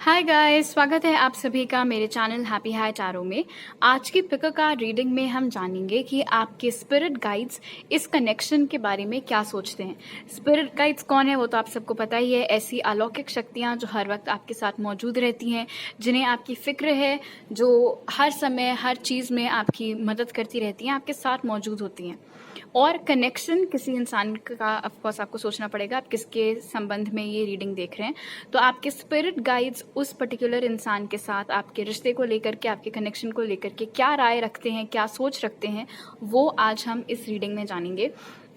Hi guys, स्वागत है आप सभी का मेरे चैनल हैप्पी हाई टैरो में। आज की पिक कार्ड रीडिंग में हम जानेंगे कि आपके स्पिरिट गाइड्स इस कनेक्शन के बारे में क्या सोचते हैं। स्पिरिट गाइड्स कौन है वो तो आप सबको पता ही है। ऐसी अलौकिक शक्तियां जो हर वक्त आपके साथ मौजूद रहती हैं, जिन्हें आपकी फिक्र है, जो हर समय हर चीज़ में आपकी मदद करती रहती हैं, आपके साथ मौजूद होती हैं। और कनेक्शन किसी इंसान का ऑफकोर्स आपको सोचना पड़ेगा आप किसके संबंध में ये रीडिंग देख रहे हैं। तो आपके स्पिरिट गाइड्स उस पर्टिकुलर इंसान के साथ आपके रिश्ते को लेकर के, आपके कनेक्शन को लेकर के क्या राय रखते हैं, क्या सोच रखते हैं, वो आज हम इस रीडिंग में जानेंगे।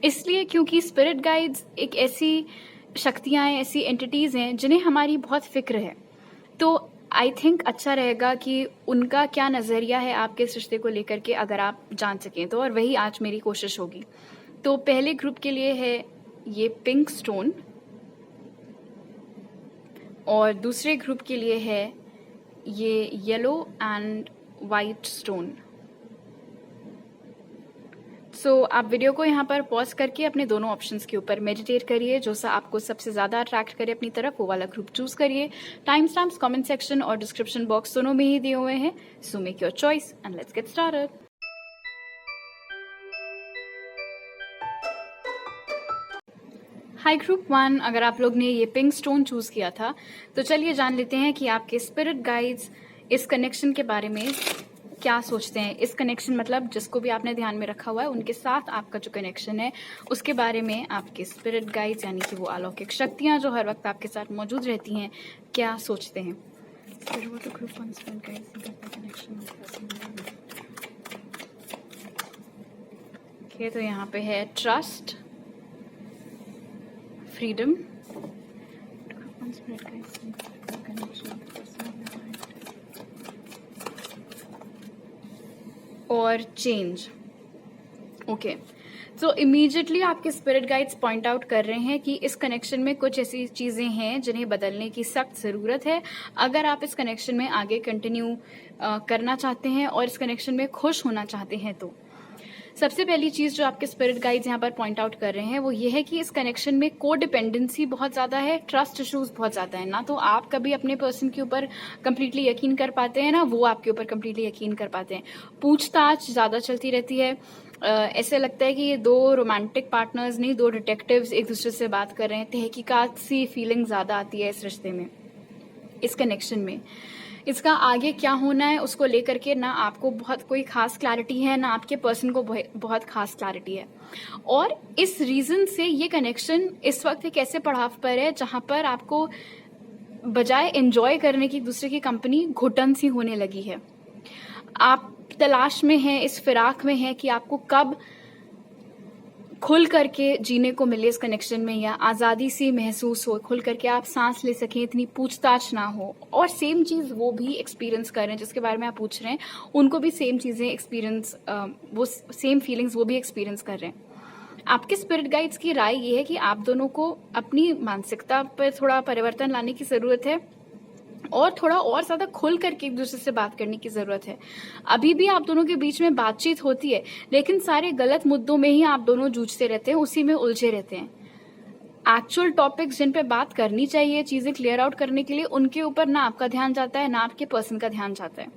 इसलिए क्योंकि स्पिरिट गाइड्स एक ऐसी शक्तियाँ हैं, ऐसी एंटिटीज़ हैं जिन्हें हमारी बहुत फिक्र है। तो आई थिंक अच्छा रहेगा कि उनका क्या नज़रिया है आपके इस रिश्ते को लेकर के, अगर आप जान सकें तो, और वही आज मेरी कोशिश होगी। तो पहले ग्रुप के लिए है ये पिंक स्टोन, और दूसरे ग्रुप के लिए है ये येलो एंड वाइट स्टोन। सो आप वीडियो को यहाँ पर पॉज करके अपने दोनों ऑप्शंस के ऊपर मेडिटेट करिए। जो सा आपको सबसे ज़्यादा अट्रैक्ट करे अपनी तरफ, वो वाला ग्रुप चूज करिए। टाइम स्टैम्प्स कमेंट सेक्शन और डिस्क्रिप्शन बॉक्स दोनों में ही दिए हुए हैं। So make your choice and let's get started. Hi group 1, अगर आप लोग ने ये पिंक स्टोन चूज किया था तो चलिए जान लेते हैं कि आपके स्पिरिट गाइड्स इस कनेक्शन के बारे में क्या सोचते हैं। इस कनेक्शन मतलब जिसको भी आपने ध्यान में रखा हुआ है, उनके साथ आपका जो कनेक्शन है उसके बारे में आपके स्पिरिट गाइड्स यानी कि वो अलौकिक शक्तियां जो हर वक्त आपके साथ मौजूद रहती हैं, क्या सोचते हैं। ओके, तो यहाँ पे है ट्रस्ट, फ्रीडम और चेंज। ओके, तो इमीडिएटली आपके स्पिरिट गाइड्स पॉइंट आउट कर रहे हैं कि इस कनेक्शन में कुछ ऐसी चीज़ें हैं जिन्हें बदलने की सख्त ज़रूरत है, अगर आप इस कनेक्शन में आगे कंटिन्यू करना चाहते हैं और इस कनेक्शन में खुश होना चाहते हैं। तो सबसे पहली चीज़ जो आपके स्पिरिट गाइड्स यहाँ पर पॉइंट आउट कर रहे हैं वो ये है कि इस कनेक्शन में को डिपेंडेंसी बहुत ज़्यादा है, ट्रस्ट इश्यूज बहुत ज़्यादा है। ना तो आप कभी अपने पर्सन के ऊपर कंप्लीटली यकीन कर पाते हैं, ना वो आपके ऊपर कंप्लीटली यकीन कर पाते हैं। पूछताछ ज़्यादा चलती रहती है। ऐसे लगता है कि ये दो रोमांटिक पार्टनर्स नहीं, दो डिटेक्टिव्स एक दूसरे से बात कर रहे हैं। तहकीकात सी फीलिंग ज़्यादा आती है इस रिश्ते में, इस कनेक्शन में। इसका आगे क्या होना है उसको लेकर के ना आपको बहुत कोई खास क्लैरिटी है, ना आपके पर्सन को बहुत खास क्लैरिटी है। और इस रीजन से ये कनेक्शन इस वक्त एक ऐसे पड़ाव पर है जहां पर आपको बजाय एंजॉय करने की दूसरे की कंपनी घुटन सी होने लगी है। आप तलाश में हैं, इस फिराक में हैं कि आपको कब खुल करके जीने को मिले इस कनेक्शन में, या आज़ादी सी महसूस हो, खुल करके आप सांस ले सकें, इतनी पूछताछ ना हो। और सेम चीज़ वो भी एक्सपीरियंस कर रहे हैं जिसके बारे में आप पूछ रहे हैं, उनको भी सेम चीज़ें एक्सपीरियंस, वो सेम फीलिंग्स वो भी एक्सपीरियंस कर रहे हैं। आपके स्पिरिट गाइड्स की राय ये है कि आप दोनों को अपनी मानसिकता पर थोड़ा परिवर्तन लाने की ज़रूरत है और थोड़ा और ज़्यादा खुल करके एक दूसरे से बात करने की ज़रूरत है। अभी भी आप दोनों के बीच में बातचीत होती है, लेकिन सारे गलत मुद्दों में ही आप दोनों जूझते रहते हैं, उसी में उलझे रहते हैं। एक्चुअल टॉपिक्स जिन पे बात करनी चाहिए, चीज़ें क्लियर आउट करने के लिए, उनके ऊपर ना आपका ध्यान जाता है, ना आपके पर्सन का ध्यान जाता है।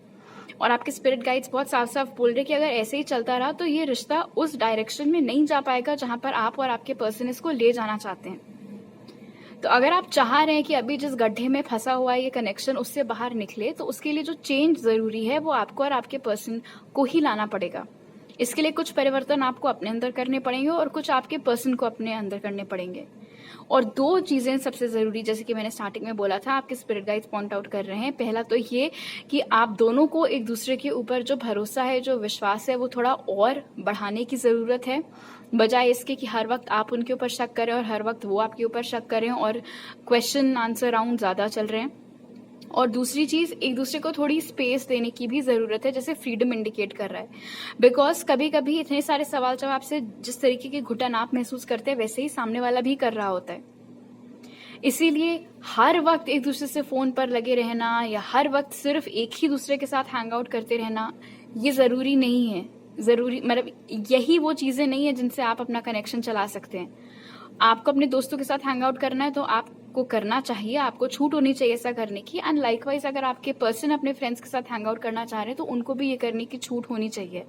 और आपके स्पिरिट गाइड्स बहुत साफ साफ बोल रहे कि अगर ऐसे ही चलता रहा तो ये रिश्ता उस डायरेक्शन में नहीं जा पाएगा जहां पर आप और आपके पर्सन इसको ले जाना चाहते हैं। तो अगर आप चाह रहे हैं कि अभी जिस गड्ढे में फंसा हुआ है ये कनेक्शन, उससे बाहर निकले, तो उसके लिए जो चेंज ज़रूरी है वो आपको और आपके पर्सन को ही लाना पड़ेगा। इसके लिए कुछ परिवर्तन आपको अपने अंदर करने पड़ेंगे और कुछ आपके पर्सन को अपने अंदर करने पड़ेंगे। और दो चीज़ें सबसे ज़रूरी, जैसे कि मैंने स्टार्टिंग में बोला था, आपके स्पिरिट गाइड्स पॉइंट आउट कर रहे हैं। पहला तो ये कि आप दोनों को एक दूसरे के ऊपर जो भरोसा है, जो विश्वास है, वो थोड़ा और बढ़ाने की ज़रूरत है, बजाय इसके कि हर वक्त आप उनके ऊपर शक करें और हर वक्त वो आपके ऊपर शक करें और क्वेश्चन आंसर राउंड ज़्यादा चल रहे हैं। और दूसरी चीज़, एक दूसरे को थोड़ी स्पेस देने की भी ज़रूरत है, जैसे फ्रीडम इंडिकेट कर रहा है। बिकॉज कभी कभी इतने सारे सवाल जवाब से जिस तरीके की घुटन आप महसूस करते हैं, वैसे ही सामने वाला भी कर रहा होता है। इसीलिए हर वक्त एक दूसरे से फ़ोन पर लगे रहना या हर वक्त सिर्फ एक ही दूसरे के साथ हैंग आउट करते रहना, ये ज़रूरी नहीं है। ज़रूरी मतलब यही वो चीज़ें नहीं है जिनसे आप अपना कनेक्शन चला सकते हैं। आपको अपने दोस्तों के साथ हैंग आउट करना है तो आप आपको करना चाहिए, आपको छूट होनी चाहिए ऐसा करने की। एंड लाइकवाइज अगर आपके पर्सन अपने फ्रेंड्स के साथ हैंग आउट करना चाह रहे हैं तो उनको भी ये करने की छूट होनी चाहिए।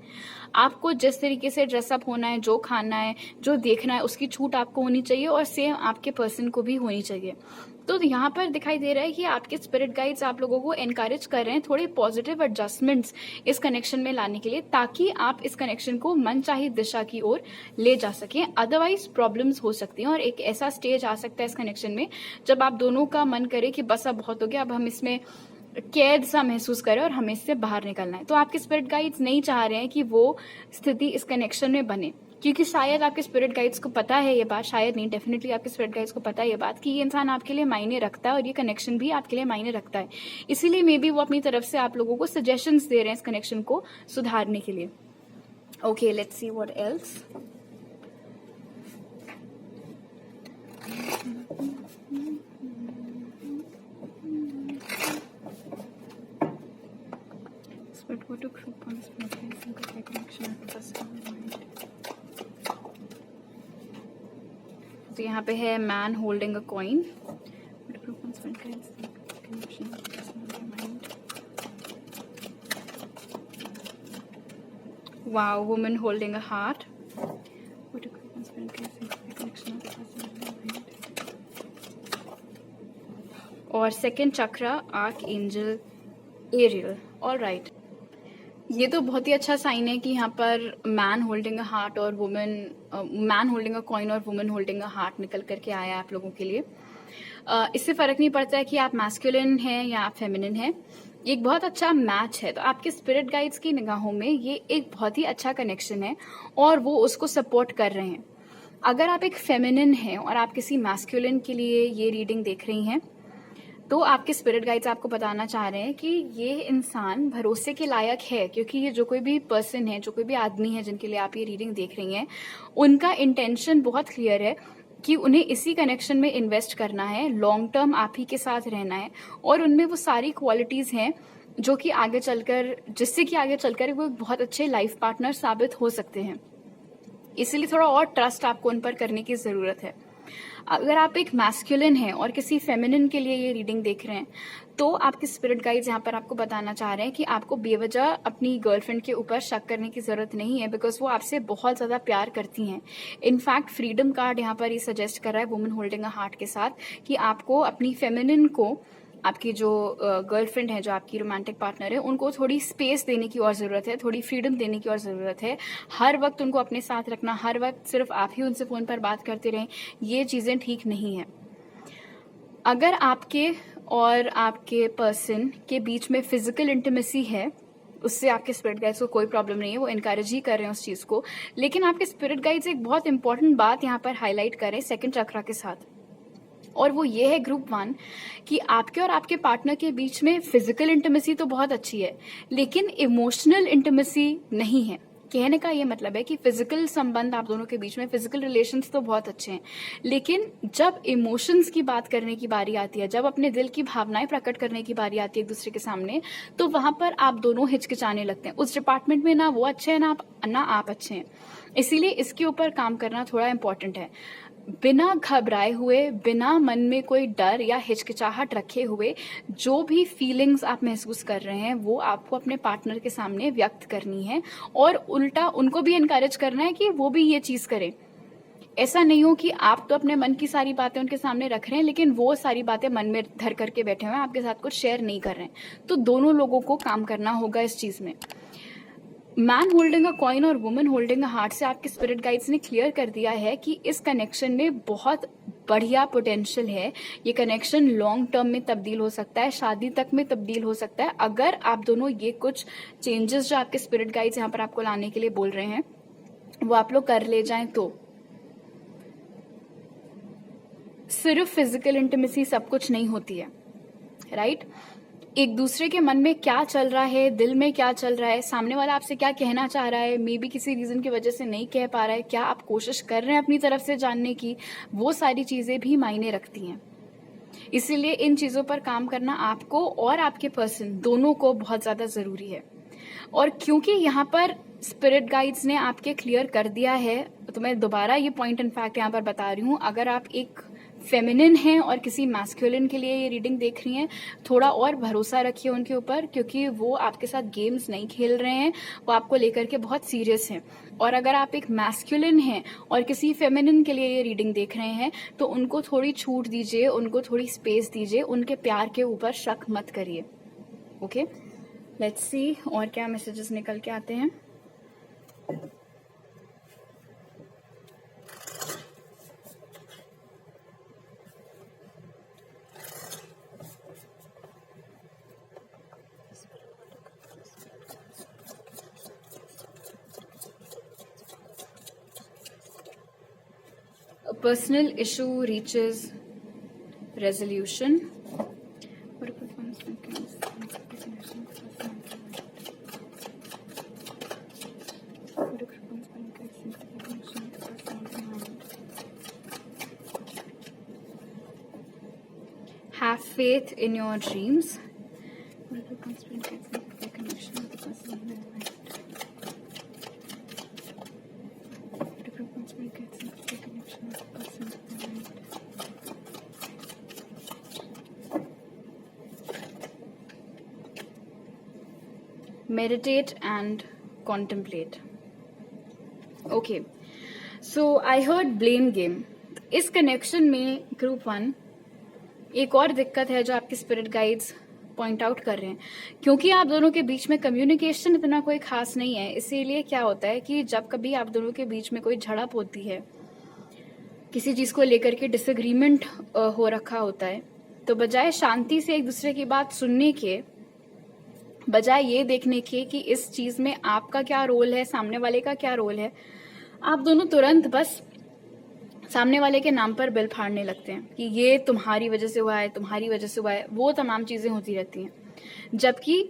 आपको जिस तरीके से ड्रेसअप होना है, जो खाना है, जो देखना है, उसकी छूट आपको होनी चाहिए और सेम आपके पर्सन को भी होनी चाहिए। तो यहाँ पर दिखाई दे रहा है कि आपके स्पिरिट गाइड्स आप लोगों को एनकरेज कर रहे हैं थोड़े पॉजिटिव एडजस्टमेंट्स इस कनेक्शन में लाने के लिए, ताकि आप इस कनेक्शन को मनचाही दिशा की ओर ले जा सकें। अदरवाइज प्रॉब्लम्स हो सकती हैं और एक ऐसा स्टेज आ सकता है इस कनेक्शन में जब आप दोनों का मन करे कि बस अब बहुत हो गया, अब हम इसमें कैद सा महसूस करें और हमें इससे बाहर निकलना है। तो आपके स्पिरिट गाइड्स नहीं चाह रहे हैं कि वो स्थिति इस कनेक्शन में बने, क्योंकि शायद आपके स्पिरिट गाइड्स को पता है ये बात, शायद नहीं, डेफिनेटली आपके स्पिरिट गाइड्स को पता है ये बात कि ये इंसान आपके लिए मायने रखता है और ये कनेक्शन भी आपके लिए मायने रखता है। इसीलिए मे बी वो अपनी तरफ से आप लोगों को सजेशंस दे रहे हैं इस कनेक्शन को सुधारने के लिए। Okay, let's see what else. तो यहाँ पे है man holding a coin, wow, woman holding a heart, और second chakra archangel Ariel. All right, ये तो बहुत ही अच्छा साइन है कि यहाँ पर मैन होल्डिंग अ हार्ट और women, man holding a coin और वुमेन होल्डिंग अ हार्ट निकल करके आया है आप लोगों के लिए। इससे फर्क नहीं पड़ता है कि आप मैस्कुलिन हैं या आप फेमिनिन हैं, एक बहुत अच्छा मैच है। तो आपके स्पिरिट गाइड्स की निगाहों में ये एक बहुत ही अच्छा कनेक्शन है और वो उसको सपोर्ट कर रहे हैं। अगर आप एक फेमिनिन हैं और आप किसी मैस्कुलिन के लिए ये रीडिंग देख रही हैं, तो आपके स्पिरिट गाइड्स आपको बताना चाह रहे हैं कि ये इंसान भरोसे के लायक है, क्योंकि ये जो कोई भी पर्सन है, जो कोई भी आदमी है जिनके लिए आप ये रीडिंग देख रही हैं, उनका इंटेंशन बहुत क्लियर है कि उन्हें इसी कनेक्शन में इन्वेस्ट करना है, लॉन्ग टर्म आप ही के साथ रहना है, और उनमें वो सारी क्वालिटीज हैं जो कि आगे चलकर, जिससे कि आगे चलकर वो बहुत अच्छे लाइफ पार्टनर साबित हो सकते हैं। इसीलिए थोड़ा और ट्रस्ट आपको उन पर करने की जरूरत है। अगर आप एक मैस्कुलिन हैं और किसी फेमिनिन के लिए ये रीडिंग देख रहे हैं, तो आपके स्पिरिट गाइड्स यहाँ पर आपको बताना चाह रहे हैं कि आपको बेवजह अपनी गर्लफ्रेंड के ऊपर शक करने की जरूरत नहीं है, बिकॉज वो आपसे बहुत ज्यादा प्यार करती हैं। इनफैक्ट फ्रीडम कार्ड यहाँ पर ये सजेस्ट कर रहा है वुमन होल्डिंग अ हार्ट के साथ कि आपको अपनी फेमिनिन को, आपकी जो गर्लफ्रेंड है, जो आपकी रोमांटिक पार्टनर है, उनको थोड़ी स्पेस देने की और ज़रूरत है, थोड़ी फ्रीडम देने की और ज़रूरत है। हर वक्त उनको अपने साथ रखना, हर वक्त सिर्फ आप ही उनसे फ़ोन पर बात करते रहें, ये चीज़ें ठीक नहीं है। अगर आपके और आपके पर्सन के बीच में फिजिकल इंटीमेसी है, उससे आपके स्पिरिट गाइड्स को कोई प्रॉब्लम नहीं है, वो इनकरेज ही कर रहे हैं उस चीज़ को। लेकिन आपके स्पिरिट गाइड्स एक बहुत इंपॉर्टेंट बात यहाँ पर हाईलाइट करें सेकंड चक्रा के साथ, और वो ये है ग्रुप 1 कि आपके और आपके पार्टनर के बीच में फिजिकल इंटीमेसी तो बहुत अच्छी है, लेकिन इमोशनल इंटीमेसी नहीं है। कहने का ये मतलब है कि फिजिकल संबंध आप दोनों के बीच में, फिजिकल रिलेशंस तो बहुत अच्छे हैं, लेकिन जब इमोशंस की बात करने की बारी आती है, जब अपने दिल की भावनाएं प्रकट करने की बारी आती है एक दूसरे के सामने, तो वहां पर आप दोनों हिचकिचाने लगते हैं। उस डिपार्टमेंट में ना वो अच्छे हैं ना आप अच्छे हैं। इसीलिए इसके ऊपर काम करना थोड़ा इंपॉर्टेंट है। बिना घबराए हुए, बिना मन में कोई डर या हिचकिचाहट रखे हुए, जो भी फीलिंग्स आप महसूस कर रहे हैं वो आपको अपने पार्टनर के सामने व्यक्त करनी है, और उल्टा उनको भी एनकरेज करना है कि वो भी ये चीज करें। ऐसा नहीं हो कि आप तो अपने मन की सारी बातें उनके सामने रख रहे हैं, लेकिन वो सारी बातें मन में धर करके बैठे हुए हैं, आपके साथ कुछ शेयर नहीं कर रहे हैं। तो दोनों लोगों को काम करना होगा इस चीज में। मैन होल्डिंग अ कॉइन और वुमन होल्डिंग अ हार्ट से आपके स्पिरिट गाइड्स ने क्लियर कर दिया है कि इस कनेक्शन में बहुत बढ़िया पोटेंशियल है। ये कनेक्शन लॉन्ग टर्म में तब्दील हो सकता है, शादी तक में तब्दील हो सकता है, अगर आप दोनों ये कुछ चेंजेस जो आपके स्पिरिट गाइड्स यहाँ पर आपको लाने के लिए बोल रहे हैं वो आप लोग कर ले जाएं। तो सिर्फ फिजिकल इंटीमेसी सब कुछ नहीं होती है, राइट? एक दूसरे के मन में क्या चल रहा है, दिल में क्या चल रहा है, सामने वाला आपसे क्या कहना चाह रहा है, मे बी किसी रीजन की वजह से नहीं कह पा रहा है, क्या आप कोशिश कर रहे हैं अपनी तरफ से जानने की, वो सारी चीजें भी मायने रखती हैं। इसीलिए इन चीजों पर काम करना आपको और आपके पर्सन दोनों को बहुत ज्यादा जरूरी है। और क्योंकि यहाँ पर स्पिरिट गाइड्स ने आपके क्लियर कर दिया है, तो मैं दोबारा ये पॉइंट इनफैक्ट यहाँ पर बता रही हूँ, अगर आप एक फेमिनिन हैं और किसी मैस्कुलिन के लिए ये रीडिंग देख रही हैं, थोड़ा और भरोसा रखिए उनके ऊपर, क्योंकि वो आपके साथ गेम्स नहीं खेल रहे हैं, वो आपको लेकर के बहुत सीरियस हैं। और अगर आप एक मैस्कुलिन हैं और किसी फेमिनिन के लिए ये रीडिंग देख रहे हैं तो उनको थोड़ी छूट दीजिए, उनको थोड़ी स्पेस दीजिए, उनके प्यार के ऊपर शक मत करिए। ओके, लेट्स सी और क्या मैसेजेस निकल के आते हैं। A personal issue reaches resolution. Have faith in your dreams. Meditate and contemplate. Okay, so I heard blame game. इस कनेक्शन में ग्रुप 1 एक और दिक्कत है जो आपके स्पिरिट गाइड्स पॉइंट आउट कर रहे हैं, क्योंकि आप दोनों के बीच में कम्युनिकेशन इतना कोई खास नहीं है। इसीलिए क्या होता है कि जब कभी आप दोनों के बीच में कोई झड़प होती है, किसी चीज को लेकर के डिसएग्रीमेंट हो रखा होता है, तो बजाय शांति से एक दूसरे की बात सुनने के, बजाय ये देखने के कि इस चीज में आपका क्या रोल है, सामने वाले का क्या रोल है, आप दोनों तुरंत बस सामने वाले के नाम पर बिल फाड़ने लगते हैं कि ये तुम्हारी वजह से हुआ है, तुम्हारी वजह से हुआ है, वो तमाम चीजें होती रहती हैं, जबकि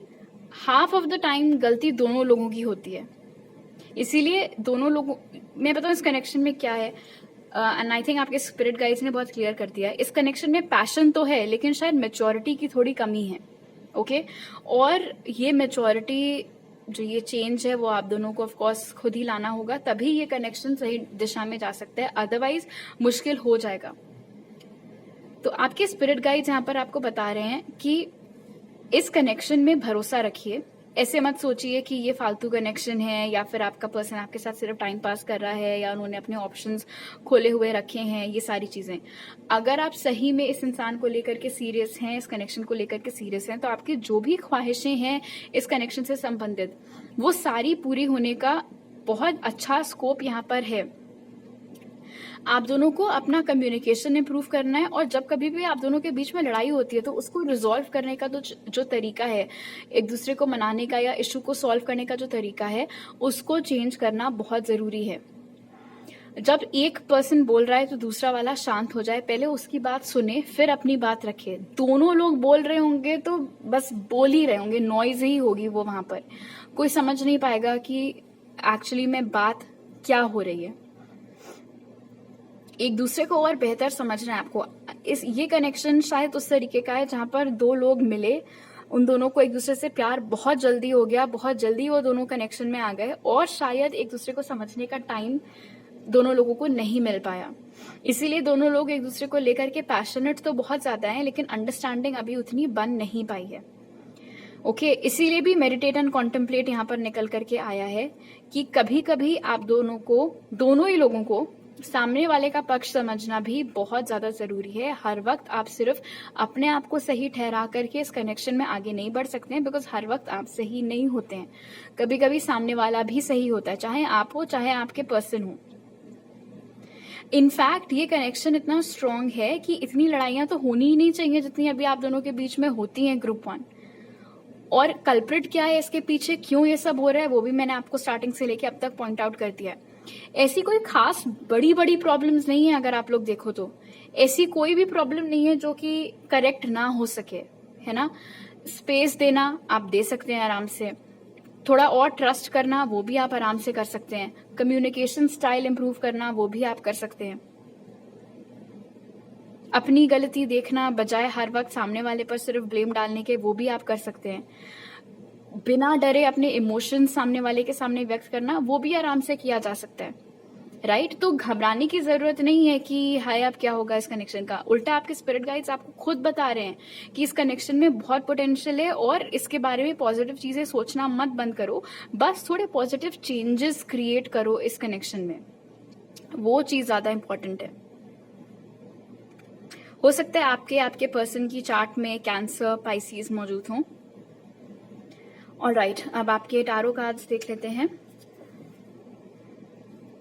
हाफ ऑफ द टाइम गलती दोनों लोगों की होती है। इसीलिए दोनों लोगों, मैं बताऊं इस कनेक्शन में क्या है, एंड आई थिंक आपके स्पिरिट गाइड्स ने बहुत क्लियर कर दिया है। इस कनेक्शन में पैशन तो है, लेकिन शायद मेच्योरिटी की थोड़ी कमी है। ओके, और ये मेच्योरिटी जो ये चेंज है वो आप दोनों को ऑफ कोर्स खुद ही लाना होगा, तभी ये कनेक्शन सही दिशा में जा सकता है, अदरवाइज मुश्किल हो जाएगा। तो आपके स्पिरिट गाइड्स यहाँ पर आपको बता रहे हैं कि इस कनेक्शन में भरोसा रखिए। ऐसे मत सोचिए कि ये फालतू कनेक्शन है या फिर आपका पर्सन आपके साथ सिर्फ टाइम पास कर रहा है या उन्होंने अपने ऑप्शंस खोले हुए रखे हैं, ये सारी चीजें। अगर आप सही में इस इंसान को लेकर के सीरियस हैं, इस कनेक्शन को लेकर के सीरियस हैं, तो आपकी जो भी ख्वाहिशें हैं इस कनेक्शन से संबंधित, वो सारी पूरी होने का बहुत अच्छा स्कोप यहाँ पर है। आप दोनों को अपना कम्युनिकेशन इंप्रूव करना है, और जब कभी भी आप दोनों के बीच में लड़ाई होती है तो उसको रिजॉल्व करने का जो तरीका है, एक दूसरे को मनाने का या इशू को सॉल्व करने का जो तरीका है, उसको चेंज करना बहुत जरूरी है। जब एक पर्सन बोल रहा है तो दूसरा वाला शांत हो जाए, पहले उसकी बात सुने फिर अपनी बात रखे। दोनों लोग बोल रहे होंगे तो बस बोल ही रहे होंगे, नॉइज ही होगी वो, वहां पर कोई समझ नहीं पाएगा कि एक्चुअली में बात क्या हो रही है। एक दूसरे को और बेहतर समझना है आपको। ये कनेक्शन शायद उस तरीके का है जहां पर दो लोग मिले, उन दोनों को एक दूसरे से प्यार बहुत जल्दी हो गया, बहुत जल्दी वो दोनों कनेक्शन में आ गए, और शायद एक दूसरे को समझने का टाइम दोनों लोगों को नहीं मिल पाया। इसीलिए दोनों लोग एक दूसरे को लेकर के पैशनेट तो बहुत ज्यादा हैं, लेकिन अंडरस्टैंडिंग अभी उतनी बन नहीं पाई है। ओके, इसीलिए भी मेडिटेट एंड कॉन्टेम्पलेट यहाँ पर निकल करके आया है कि कभी कभी आप दोनों ही लोगों को सामने वाले का पक्ष समझना भी बहुत ज्यादा जरूरी है। हर वक्त आप सिर्फ अपने आप को सही ठहरा करके इस कनेक्शन में आगे नहीं बढ़ सकते हैं, बिकॉज हर वक्त आप सही नहीं होते हैं। कभी कभी सामने वाला भी सही होता है, चाहे आप हो चाहे आपके पर्सन हो। इनफैक्ट ये कनेक्शन इतना स्ट्रांग है कि इतनी लड़ाइयां तो होनी ही नहीं चाहिए जितनी अभी आप दोनों के बीच में होती हैं ग्रुप 1। और कल्प्रिट क्या है इसके पीछे, क्यों ये सब हो रहा है, वो भी मैंने आपको स्टार्टिंग से लेके अब तक पॉइंट आउट कर दिया है। ऐसी कोई खास बड़ी बड़ी प्रॉब्लम्स नहीं है, अगर आप लोग देखो तो ऐसी कोई भी प्रॉब्लम नहीं है जो कि करेक्ट ना हो सके, है ना। स्पेस देना आप दे सकते हैं आराम से, थोड़ा और ट्रस्ट करना वो भी आप आराम से कर सकते हैं, कम्युनिकेशन स्टाइल इंप्रूव करना वो भी आप कर सकते हैं। अपनी गलती देखना बजाय हर वक्त सामने वाले पर सिर्फ ब्लेम डालने के, वो भी आप कर सकते हैं। बिना डरे अपने इमोशंस सामने वाले के सामने व्यक्त करना वो भी आराम से किया जा सकता है। राइट। तो घबराने की जरूरत नहीं है कि हाय अब क्या होगा इस कनेक्शन का। उल्टा आपके स्पिरिट गाइड्स आपको खुद बता रहे हैं कि इस कनेक्शन में बहुत पोटेंशियल है और इसके बारे में पॉजिटिव चीजें सोचना मत बंद करो, बस थोड़े पॉजिटिव चेंजेस क्रिएट करो इस कनेक्शन में, वो चीज ज्यादा इंपॉर्टेंट है। हो सकता है आपके पर्सन की चार्ट में कैंसर, पाइसिस मौजूद हों। ऑलराइट, अब आपके टारो कार्ड्स देख लेते हैं।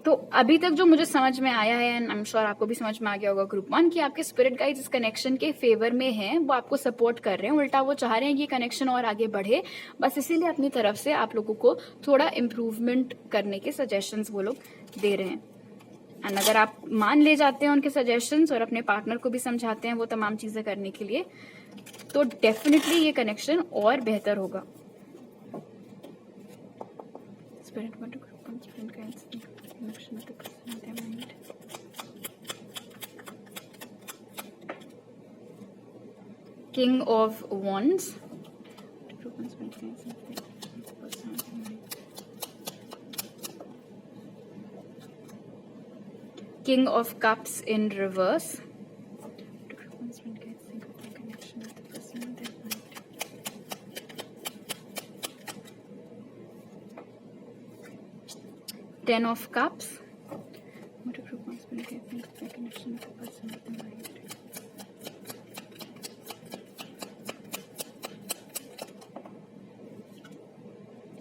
तो अभी तक जो मुझे समझ में आया है, एंड आई एम श्योर आपको भी समझ में आ गया होगा ग्रुप 1, कि आपके स्पिरिट गाइड्स इस कनेक्शन के फेवर में हैं, वो आपको सपोर्ट कर रहे हैं। उल्टा वो चाह रहे हैं कि कनेक्शन और आगे बढ़े, बस इसीलिए अपनी तरफ से आप लोगों को थोड़ा इम्प्रूवमेंट करने के सजेशंस वो लोग दे रहे हैं। एंड अगर आप मान ले जाते हैं उनके सजेशंस और अपने पार्टनर को भी समझाते हैं वो तमाम चीजें करने के लिए, तो डेफिनेटली ये कनेक्शन और बेहतर होगा। King of wands, King of Cups in reverse, Ten of Cups,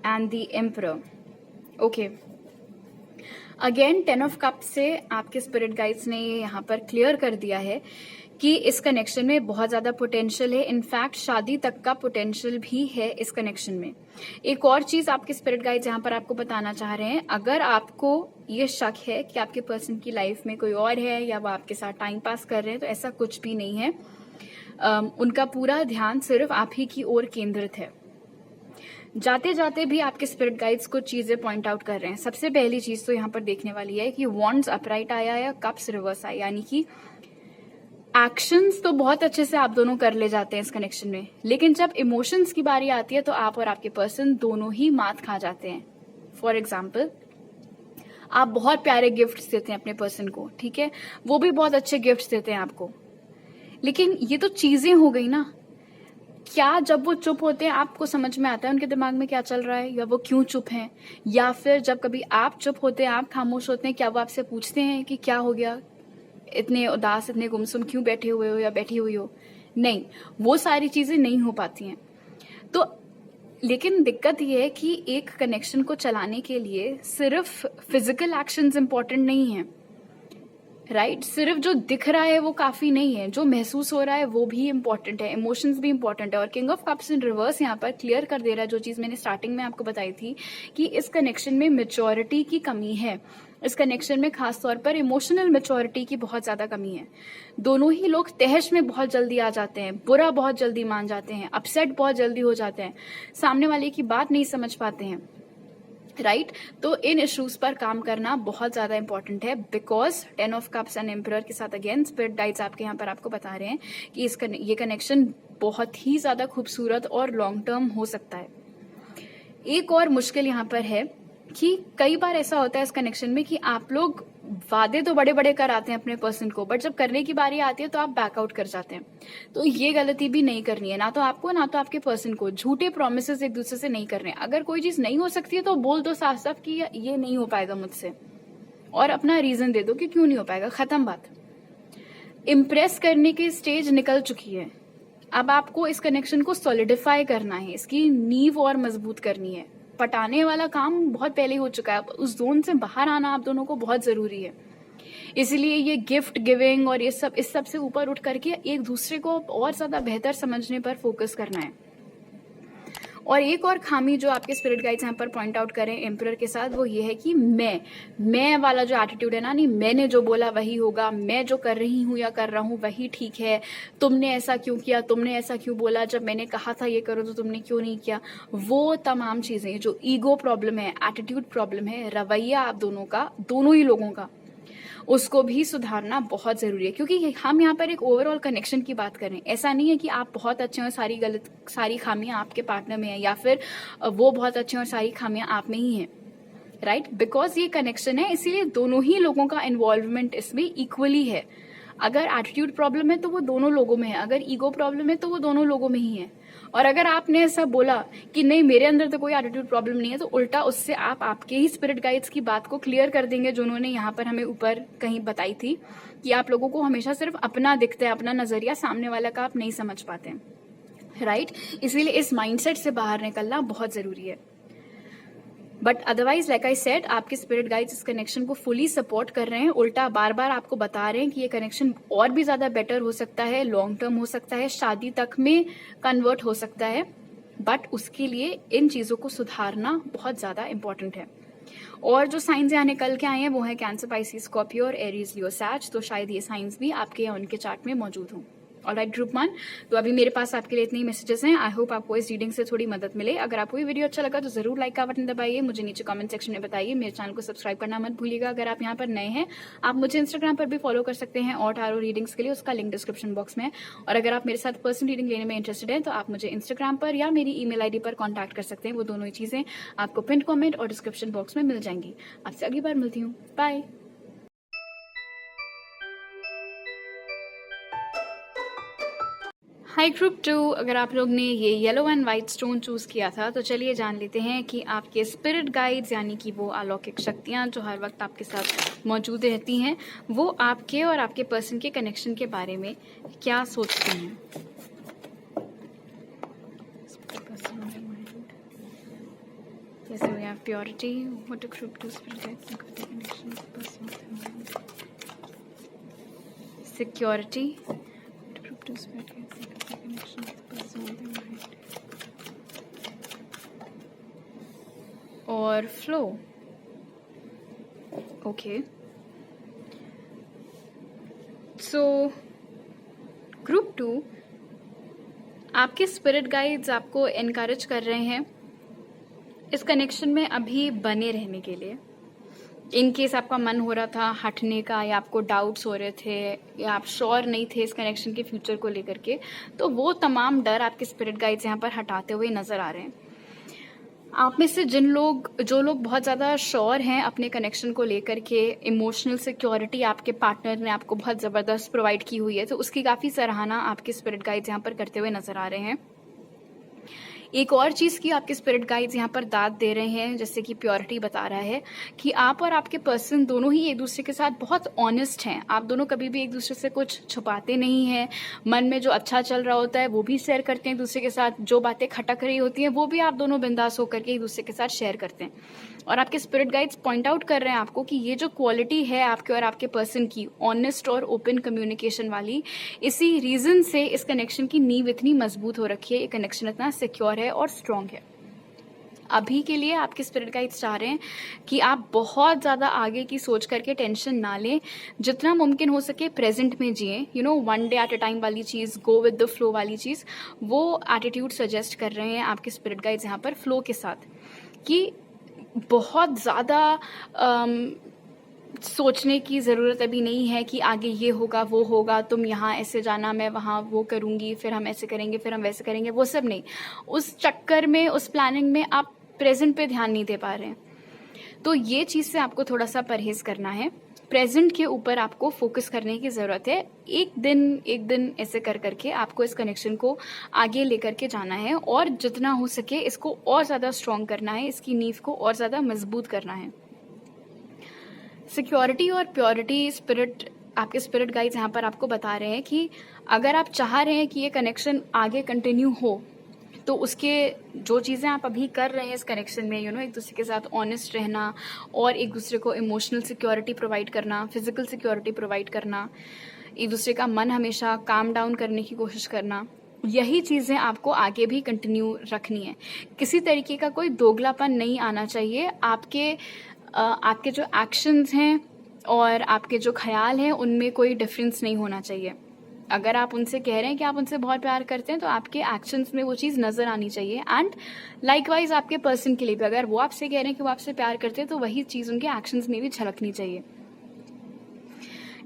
and the Emperor. Okay. Again 10 of cup से आपके स्पिरिट गाइड्स ने यहाँ पर क्लियर कर दिया है कि इस कनेक्शन में बहुत ज्यादा पोटेंशियल है, इनफैक्ट शादी तक का पोटेंशियल भी है इस कनेक्शन में। एक और चीज आपके स्पिरिट गाइड्स यहाँ पर आपको बताना चाह रहे हैं, अगर आपको ये शक है कि आपके पर्सन की लाइफ में कोई और है या वो आपके साथ टाइम पास कर रहे हैं, तो ऐसा कुछ भी नहीं है। उनका पूरा ध्यान सिर्फ आप ही की ओर केंद्रित है। जाते जाते भी आपके स्पिरिट गाइड्स कुछ चीजें पॉइंट आउट कर रहे हैं। सबसे पहली चीज तो यहाँ पर देखने वाली है कि वॉन्ड्स अपराइट आया है, कप्स रिवर्स आया, यानी कि एक्शंस तो बहुत अच्छे से आप दोनों कर ले जाते हैं इस कनेक्शन में, लेकिन जब इमोशंस की बारी आती है तो आप और आपके पर्सन दोनों ही मात खा जाते हैं। फॉर एग्जाम्पल, आप बहुत प्यारे गिफ्ट्स देते हैं अपने पर्सन को, ठीक है, वो भी बहुत अच्छे गिफ्ट्स देते हैं आपको, लेकिन ये तो चीजें हो गई ना। क्या जब वो चुप होते हैं आपको समझ में आता है उनके दिमाग में क्या चल रहा है, या वो क्यों चुप हैं? या फिर जब कभी आप चुप होते हैं, आप खामोश होते हैं, क्या वो आपसे पूछते हैं कि क्या हो गया, इतने उदास, इतने गुमसुम क्यों बैठे हुए हो या बैठी हुई हो? नहीं, वो सारी चीजें नहीं हो पाती हैं। तो लेकिन दिक्कत ये है कि एक कनेक्शन को चलाने के लिए सिर्फ फिजिकल एक्शंस इंपॉर्टेंट नहीं है, राइट? सिर्फ जो दिख रहा है वो काफी नहीं है, जो महसूस हो रहा है वो भी इंपॉर्टेंट है, इमोशंस भी इंपॉर्टेंट है। और king of cups in reverse यहाँ पर क्लियर कर दे रहा है जो चीज मैंने स्टार्टिंग में आपको बताई थी कि इस कनेक्शन में मेच्योरिटी की कमी है। इस कनेक्शन में खासतौर पर इमोशनल मेच्योरिटी की बहुत ज्यादा कमी है। दोनों ही लोग तहश में बहुत जल्दी आ जाते हैं, बुरा बहुत जल्दी मान जाते हैं, अपसेट बहुत जल्दी हो जाते हैं, सामने वाले की बात नहीं समझ पाते हैं, राइट? तो इन इश्यूज पर काम करना बहुत ज्यादा इंपॉर्टेंट है, because 10 of cups and emperor के साथ अगेन स्पिरिट गाइड्स आपके यहाँ पर आपको बता रहे हैं कि ये कनेक्शन बहुत ही ज्यादा खूबसूरत और लॉन्ग टर्म हो सकता है। एक और मुश्किल यहाँ पर है कि कई बार ऐसा होता है इस कनेक्शन में कि आप लोग वादे तो बड़े बड़े कर आते हैं अपने पर्सन को, बट जब करने की बारी आती है तो आप बैकआउट कर जाते हैं। तो ये गलती भी नहीं करनी है, ना तो आपको ना तो आपके पर्सन को। झूठे प्रोमिसेस एक दूसरे से नहीं करने। अगर कोई चीज नहीं हो सकती है तो बोल दो साफ साफ कि ये नहीं हो पाएगा मुझसे, और अपना रीजन दे दो कि क्यों नहीं हो पाएगा, खत्म बात। इम्प्रेस करने की स्टेज निकल चुकी है, अब आपको इस कनेक्शन को सॉलिडिफाई करना है, इसकी नींव और मजबूत करनी है। पटाने वाला काम बहुत पहले हो चुका है, उस जोन से बाहर आना आप दोनों को बहुत जरूरी है। इसलिए ये गिफ्ट गिविंग और ये सब, इस सब से ऊपर उठ करके एक दूसरे को और ज्यादा बेहतर समझने पर फोकस करना है। और एक और खामी जो आपके स्पिरिट गाइड्स यहाँ पर पॉइंट आउट करें एम्परर के साथ, वो ये है कि मैं वाला जो एटीट्यूड है ना, नहीं मैंने जो बोला वही होगा, मैं जो कर रही हूँ या कर रहा हूँ वही ठीक है, तुमने ऐसा क्यों किया, तुमने ऐसा क्यों बोला, जब मैंने कहा था ये करो तो तुमने क्यों नहीं किया। वो तमाम चीजें जो ईगो प्रॉब्लम है, एटीट्यूड प्रॉब्लम है, रवैया आप दोनों का, दोनों ही लोगों का, उसको भी सुधारना बहुत जरूरी है। क्योंकि हम यहाँ पर एक ओवरऑल कनेक्शन की बात करें, ऐसा नहीं है कि आप बहुत अच्छे हैं और सारी खामियां आपके पार्टनर में हैं, या फिर वो बहुत अच्छे हैं और सारी खामियां आप में ही हैं। राइट, बिकॉज ये कनेक्शन है, इसीलिए दोनों ही लोगों का इन्वॉल्वमेंट इसमें इक्वली है। अगर एटीट्यूड प्रॉब्लम है तो वो दोनों लोगों में है, अगर ईगो प्रॉब्लम है तो वो दोनों लोगों में ही है। और अगर आपने ऐसा बोला कि नहीं मेरे अंदर तो कोई एटीट्यूड प्रॉब्लम नहीं है, तो उल्टा उससे आप आपके ही स्पिरिट गाइड्स की बात को क्लियर कर देंगे, जो उन्होंने यहाँ पर हमें ऊपर कहीं बताई थी कि आप लोगों को हमेशा सिर्फ अपना दिखता है, अपना नजरिया, सामने वाला का आप नहीं समझ पाते, राइट। इसीलिए इस माइंडसेट से बाहर निकलना बहुत जरूरी है। But otherwise like I said, आपके स्पिरिट गाइड्स इस कनेक्शन को फुली सपोर्ट कर रहे हैं, उल्टा बार बार आपको बता रहे हैं कि ये कनेक्शन और भी ज्यादा बेटर हो सकता है, लॉन्ग टर्म हो सकता है, शादी तक में कन्वर्ट हो सकता है। बट उसके लिए इन चीजों को सुधारना बहुत ज्यादा इंपॉर्टेंट है। और जो साइंस यहाँ निकल के आए हैं वो है कैंसर, पाइसिस, स्कॉर्पियो और एरीज, लियो, सैज। तो शायद ये साइंस भी आपके या उनके चार्ट में मौजूद हों। ऑलराइट ग्रुप 1, तो अभी मेरे पास आपके लिए इतने ही मैसेजेस हैं। आई होप आपको इस रीडिंग से थोड़ी मदद मिले। अगर आपको ये वीडियो अच्छा लगा तो जरूर लाइक का बटन दबाइए, मुझे नीचे कमेंट सेक्शन में बताइए। मेरे चैनल को सब्सक्राइब करना मत भूलिएगा। अगर आप यहाँ पर नए हैं, आप मुझे इंस्टाग्राम पर भी फॉलो कर सकते हैं और टारो रीडिंग्स के लिए उसका लिंक डिस्क्रिप्शन बॉक्स में है। और अगर आप मेरे साथ पर्सनल रीडिंग लेने में इंटरेस्टेड हैं तो आप मुझे इंस्टाग्राम पर या मेरी ईमेल आईडी पर कॉन्टैक्ट कर सकते हैं। वो दोनों ही चीजें आपको पिन कॉमेंट और डिस्क्रिप्शन बॉक्स में मिल जाएंगी। आपसे अगली बार मिलती हूँ, बाय। हाई ग्रुप 2, अगर आप लोग ने ये yellow and white stone choose किया था तो चलिए जान लेते हैं कि आपके स्पिरिट गाइड्स यानी कि वो अलौकिक शक्तियाँ जो हर वक्त आपके साथ मौजूद रहती हैं, वो आपके और आपके पर्सन के कनेक्शन के बारे में क्या सोचती हैं। जैसे we have purity, what a group 2 spirit guides connection, security, group 2 spirit guides और फ्लो। ओके, सो ग्रुप 2, आपके स्पिरिट गाइड्स आपको एनकरेज कर रहे हैं इस कनेक्शन में अभी बने रहने के लिए। इन केस आपका मन हो रहा था हटने का, या आपको डाउट्स हो रहे थे, या आप श्योर नहीं थे इस कनेक्शन के फ्यूचर को लेकर के, तो वो तमाम डर आपके स्पिरिट गाइड्स यहाँ पर हटाते हुए नजर आ रहे हैं। आप में से जो लोग बहुत ज़्यादा श्योर हैं अपने कनेक्शन को लेकर के, इमोशनल सिक्योरिटी आपके पार्टनर ने आपको बहुत ज़बरदस्त प्रोवाइड की हुई है, तो उसकी काफ़ी सराहना आपके स्पिरिट गाइड्स यहाँ पर करते हुए नजर आ रहे हैं। एक और चीज़ की आपके स्पिरिट गाइड्स यहाँ पर दाद दे रहे हैं, जैसे कि प्योरिटी बता रहा है कि आप और आपके पर्सन दोनों ही एक दूसरे के साथ बहुत ऑनेस्ट हैं। आप दोनों कभी भी एक दूसरे से कुछ छुपाते नहीं हैं। मन में जो अच्छा चल रहा होता है वो भी शेयर करते हैं एक दूसरे के साथ, जो बातें खटक रही होती हैं वो भी आप दोनों बिंदास होकर के एक दूसरे के साथ शेयर करते हैं। और आपके स्पिरिट गाइड्स पॉइंट आउट कर रहे हैं आपको कि ये जो क्वालिटी है आपके और आपके पर्सन की, ऑनेस्ट और ओपन कम्युनिकेशन वाली, इसी रीजन से इस कनेक्शन की नींव इतनी मजबूत हो रखी है, ये कनेक्शन इतना सिक्योर है और स्ट्रांग है। अभी के लिए आपके स्पिरिट गाइड्स चाह रहे हैं कि आप बहुत ज़्यादा आगे की सोच करके टेंशन ना लें, जितना मुमकिन हो सके प्रेजेंट में जिए। One day at a time वाली चीज़, गो विद द फ्लो वाली चीज़, वो एटीट्यूड सजेस्ट कर रहे हैं आपके स्पिरिट गाइड्स यहाँ पर फ्लो के साथ, कि बहुत ज़्यादा सोचने की ज़रूरत अभी नहीं है कि आगे ये होगा वो होगा, तुम यहाँ ऐसे जाना, मैं वहाँ वो करूँगी, फिर हम ऐसे करेंगे, फिर हम वैसे करेंगे, वो सब नहीं। उस चक्कर में, उस प्लानिंग में आप प्रेजेंट पे ध्यान नहीं दे पा रहे हैं। तो ये चीज़ से आपको थोड़ा सा परहेज करना है। प्रेजेंट के ऊपर आपको फोकस करने की ज़रूरत है। एक दिन ऐसे कर करके आपको इस कनेक्शन को आगे लेकर के जाना है, और जितना हो सके इसको और ज़्यादा स्ट्रॉन्ग करना है, इसकी नींव को और ज़्यादा मजबूत करना है। सिक्योरिटी और प्योरिटी आपके स्पिरिट गाइड्स यहाँ पर आपको बता रहे हैं कि अगर आप चाह रहे हैं कि ये कनेक्शन आगे कंटिन्यू हो, तो उसके जो चीज़ें आप अभी कर रहे हैं इस कनेक्शन में, एक दूसरे के साथ ऑनेस्ट रहना और एक दूसरे को इमोशनल सिक्योरिटी प्रोवाइड करना, फिजिकल सिक्योरिटी प्रोवाइड करना, एक दूसरे का मन हमेशा काम डाउन करने की कोशिश करना, यही चीज़ें आपको आगे भी कंटिन्यू रखनी है। किसी तरीके का कोई दोगलापन नहीं आना चाहिए। आपके जो एक्शंस हैं और आपके जो ख्याल हैं उनमें कोई डिफरेंस नहीं होना चाहिए। अगर आप उनसे कह रहे हैं कि आप उनसे बहुत प्यार करते हैं, तो आपके एक्शंस में वो चीज़ नज़र आनी चाहिए। एंड लाइकवाइज आपके पर्सन के लिए भी, अगर वो आपसे कह रहे हैं कि वो आपसे प्यार करते हैं, तो वही चीज़ उनके एक्शंस में भी झलकनी चाहिए।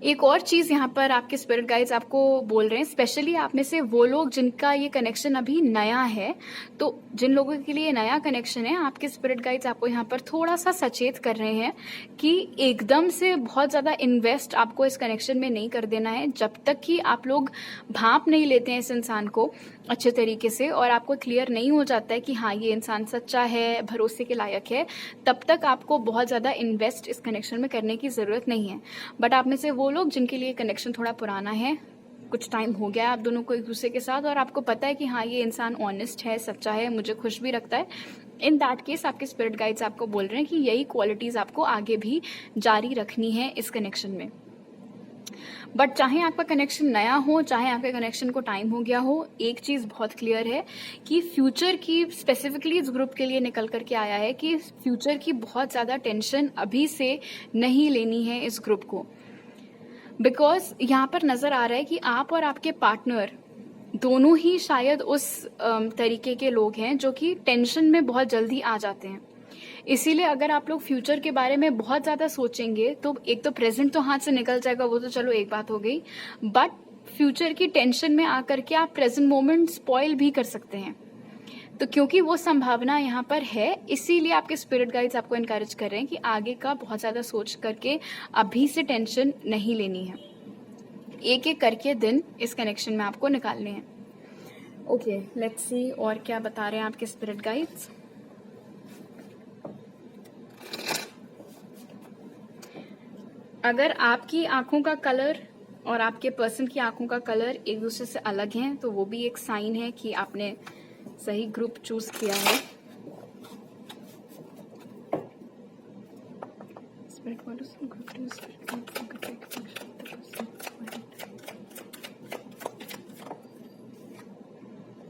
एक और चीज यहाँ पर आपके स्पिरिट गाइड्स आपको बोल रहे हैं, स्पेशली आप में से वो लोग जिनका ये कनेक्शन अभी नया है, तो जिन लोगों के लिए नया कनेक्शन है, आपके स्पिरिट गाइड्स आपको यहाँ पर थोड़ा सा सचेत कर रहे हैं कि एकदम से बहुत ज्यादा इन्वेस्ट आपको इस कनेक्शन में नहीं कर देना है। जब तक कि आप लोग भांप नहीं लेते हैं इस इंसान को अच्छे तरीके से और आपको क्लियर नहीं हो जाता है कि हाँ ये इंसान सच्चा है, भरोसे के लायक है, तब तक आपको बहुत ज़्यादा इन्वेस्ट इस कनेक्शन में करने की ज़रूरत नहीं है। बट आप में से वो लोग जिनके लिए कनेक्शन थोड़ा पुराना है, कुछ टाइम हो गया आप दोनों को एक दूसरे के साथ और आपको पता है कि हाँ ये इंसान ऑनेस्ट है, सच्चा है, मुझे खुश भी रखता है, इन दैट केस आपके स्पिरिट गाइड्स आपको बोल रहे हैं कि यही क्वालिटीज़ आपको आगे भी जारी रखनी है इस कनेक्शन में। बट चाहे आपका कनेक्शन नया हो, चाहे आपके कनेक्शन को टाइम हो गया हो, एक चीज़ बहुत क्लियर है कि फ्यूचर की, स्पेसिफिकली इस ग्रुप के लिए निकल करके आया है कि फ्यूचर की बहुत ज़्यादा टेंशन अभी से नहीं लेनी है इस ग्रुप को। बिकॉज यहाँ पर नज़र आ रहा है कि आप और आपके पार्टनर दोनों ही शायद उस तरीके के लोग हैं जो कि टेंशन में बहुत जल्दी आ जाते हैं। इसीलिए अगर आप लोग फ्यूचर के बारे में बहुत ज़्यादा सोचेंगे तो एक तो प्रेजेंट तो हाथ से निकल जाएगा, वो तो चलो एक बात हो गई, बट फ्यूचर की टेंशन में आकर के आप प्रेजेंट मोमेंट स्पॉइल भी कर सकते हैं। तो क्योंकि वो संभावना यहाँ पर है, इसीलिए आपके स्पिरिट गाइड्स आपको इनकरेज कर रहे हैं कि आगे का बहुत ज़्यादा सोच करके अभी से टेंशन नहीं लेनी है। एक एक करके दिन इस कनेक्शन में आपको निकालने हैं। ओके, लेट्स सी और क्या बता रहे हैं आपके स्पिरिट गाइड्स। अगर आपकी आंखों का कलर और आपके पर्सन की आंखों का कलर एक दूसरे से अलग हैं तो वो भी एक साइन है कि आपने सही ग्रुप चूज किया है।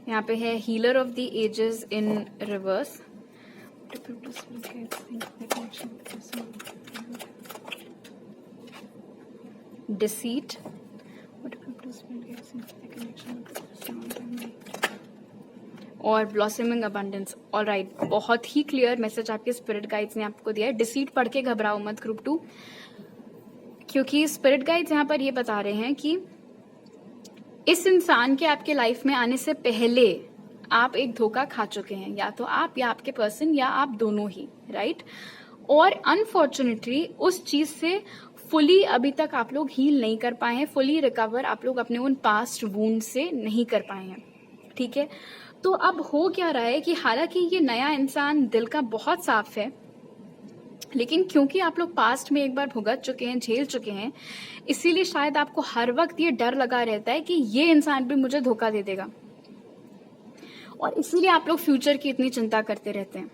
यहाँ पे है healer of the ages in reverse. Deceit और ब्लॉसमिंग अबंडेंस। ऑलराइट, बहुत ही क्लियर मैसेज आपके स्पिरिट गाइड्स ने आपको दिया है। डिसीट पढ़ के घबराओ मत ग्रुप 2, क्योंकि स्पिरिट गाइड्स यहाँ पर ये बता रहे हैं कि इस इंसान के आपके लाइफ में आने से पहले आप एक धोखा खा चुके हैं, या तो आप या आपके पर्सन या आप दोनों ही, राइट। और अनफॉर्चुनेटली उस चीज से फुली अभी तक आप लोग हील नहीं कर पाए हैं, फुली रिकवर आप लोग अपने उन पास्ट वूंड से नहीं कर पाए हैं, ठीक है। तो अब हो क्या रहा है कि हालांकि ये नया इंसान दिल का बहुत साफ है, लेकिन क्योंकि आप लोग पास्ट में एक बार भुगत चुके हैं, झेल चुके हैं, इसीलिए शायद आपको हर वक्त ये डर लगा रहता है कि ये इंसान भी मुझे धोखा दे देगा, और इसीलिए आप लोग फ्यूचर की इतनी चिंता करते रहते हैं।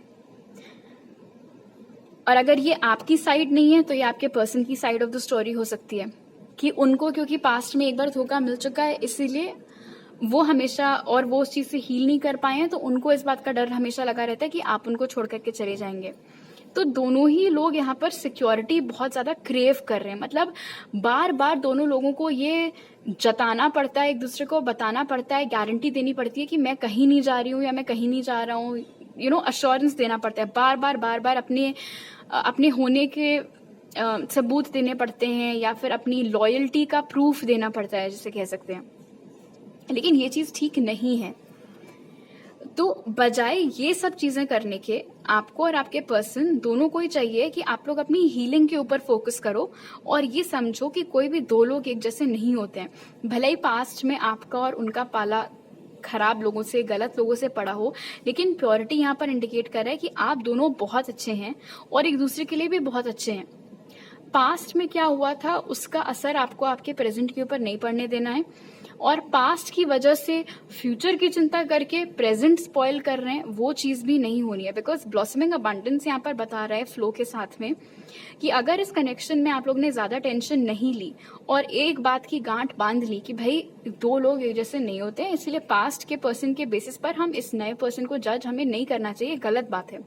और अगर ये आपकी साइड नहीं है तो ये आपके पर्सन की साइड ऑफ द स्टोरी हो सकती है कि उनको क्योंकि पास्ट में एक बार धोखा मिल चुका है, इसीलिए वो हमेशा, और वो उस चीज से हील नहीं कर पाए हैं, तो उनको इस बात का डर हमेशा लगा रहता है कि आप उनको छोड़ करके चले जाएंगे। तो दोनों ही लोग यहाँ पर सिक्योरिटी बहुत ज्यादा क्रेव कर रहे हैं। मतलब बार बार दोनों लोगों को ये जताना पड़ता है, एक दूसरे को बताना पड़ता है, गारंटी देनी पड़ती है कि मैं कहीं नहीं जा रही हूँ या मैं कहीं नहीं जा रहा हूँ, अश्योरेंस देना पड़ता है, बार बार अपने होने के सबूत देने पड़ते हैं, या फिर अपनी लॉयल्टी का प्रूफ देना पड़ता है, जिसे कह सकते हैं। लेकिन ये चीज ठीक नहीं है। तो बजाय ये सब चीजें करने के, आपको और आपके पर्सन दोनों को ही चाहिए कि आप लोग अपनी हीलिंग के ऊपर फोकस करो और ये समझो कि कोई भी दो लोग एक जैसे नहीं होते हैं। भले ही पास्ट में आपका और उनका पाला खराब लोगों से, गलत लोगों से पड़ा हो, लेकिन प्योरिटी यहाँ पर इंडिकेट कर रहा है कि आप दोनों बहुत अच्छे हैं और एक दूसरे के लिए भी बहुत अच्छे हैं। पास्ट में क्या हुआ था उसका असर आपको आपके प्रेजेंट के ऊपर नहीं पड़ने देना है, और पास्ट की वजह से फ्यूचर की चिंता करके प्रेजेंट स्पॉइल कर रहे हैं, वो चीज भी नहीं होनी है। बिकॉज ब्लॉसमिंग अबंडेंस यहाँ पर बता रहा है फ्लो के साथ में कि अगर इस कनेक्शन में आप लोग ने ज्यादा टेंशन नहीं ली और एक बात की गांठ बांध ली कि भाई दो लोग एक जैसे नहीं होते हैं, इसलिए पास्ट के पर्सन के बेसिस पर हम इस नए पर्सन को जज हमें नहीं करना चाहिए, गलत बात है।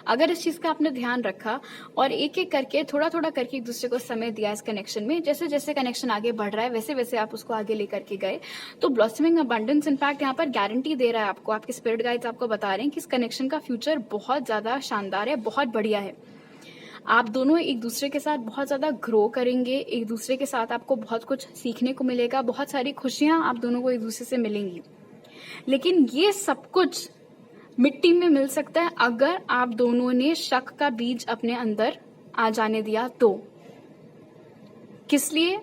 अगर इस चीज का आपने ध्यान रखा और एक एक करके, थोड़ा थोड़ा करके एक दूसरे को समय दिया इस कनेक्शन में, जैसे जैसे कनेक्शन आगे बढ़ रहा है वैसे वैसे आप उसको आगे लेकर के गए, तो ब्लॉसमिंग अबंडेंस इनफैक्ट यहाँ पर गारंटी दे रहा है आपको, आपके स्पिरिट गाइड्स आपको बता रहे हैं कि इस कनेक्शन का फ्यूचर बहुत ज्यादा शानदार है, बहुत बढ़िया है। आप दोनों एक दूसरे के साथ बहुत ज़्यादा ग्रो करेंगे, एक दूसरे के साथ आपको बहुत कुछ सीखने को मिलेगा, बहुत सारी खुशियाँ आप दोनों को एक दूसरे से मिलेंगी। लेकिन ये सब कुछ मिट्टी में मिल सकता है अगर आप दोनों ने शक का बीज अपने अंदर आ जाने दिया तो। किस लिए?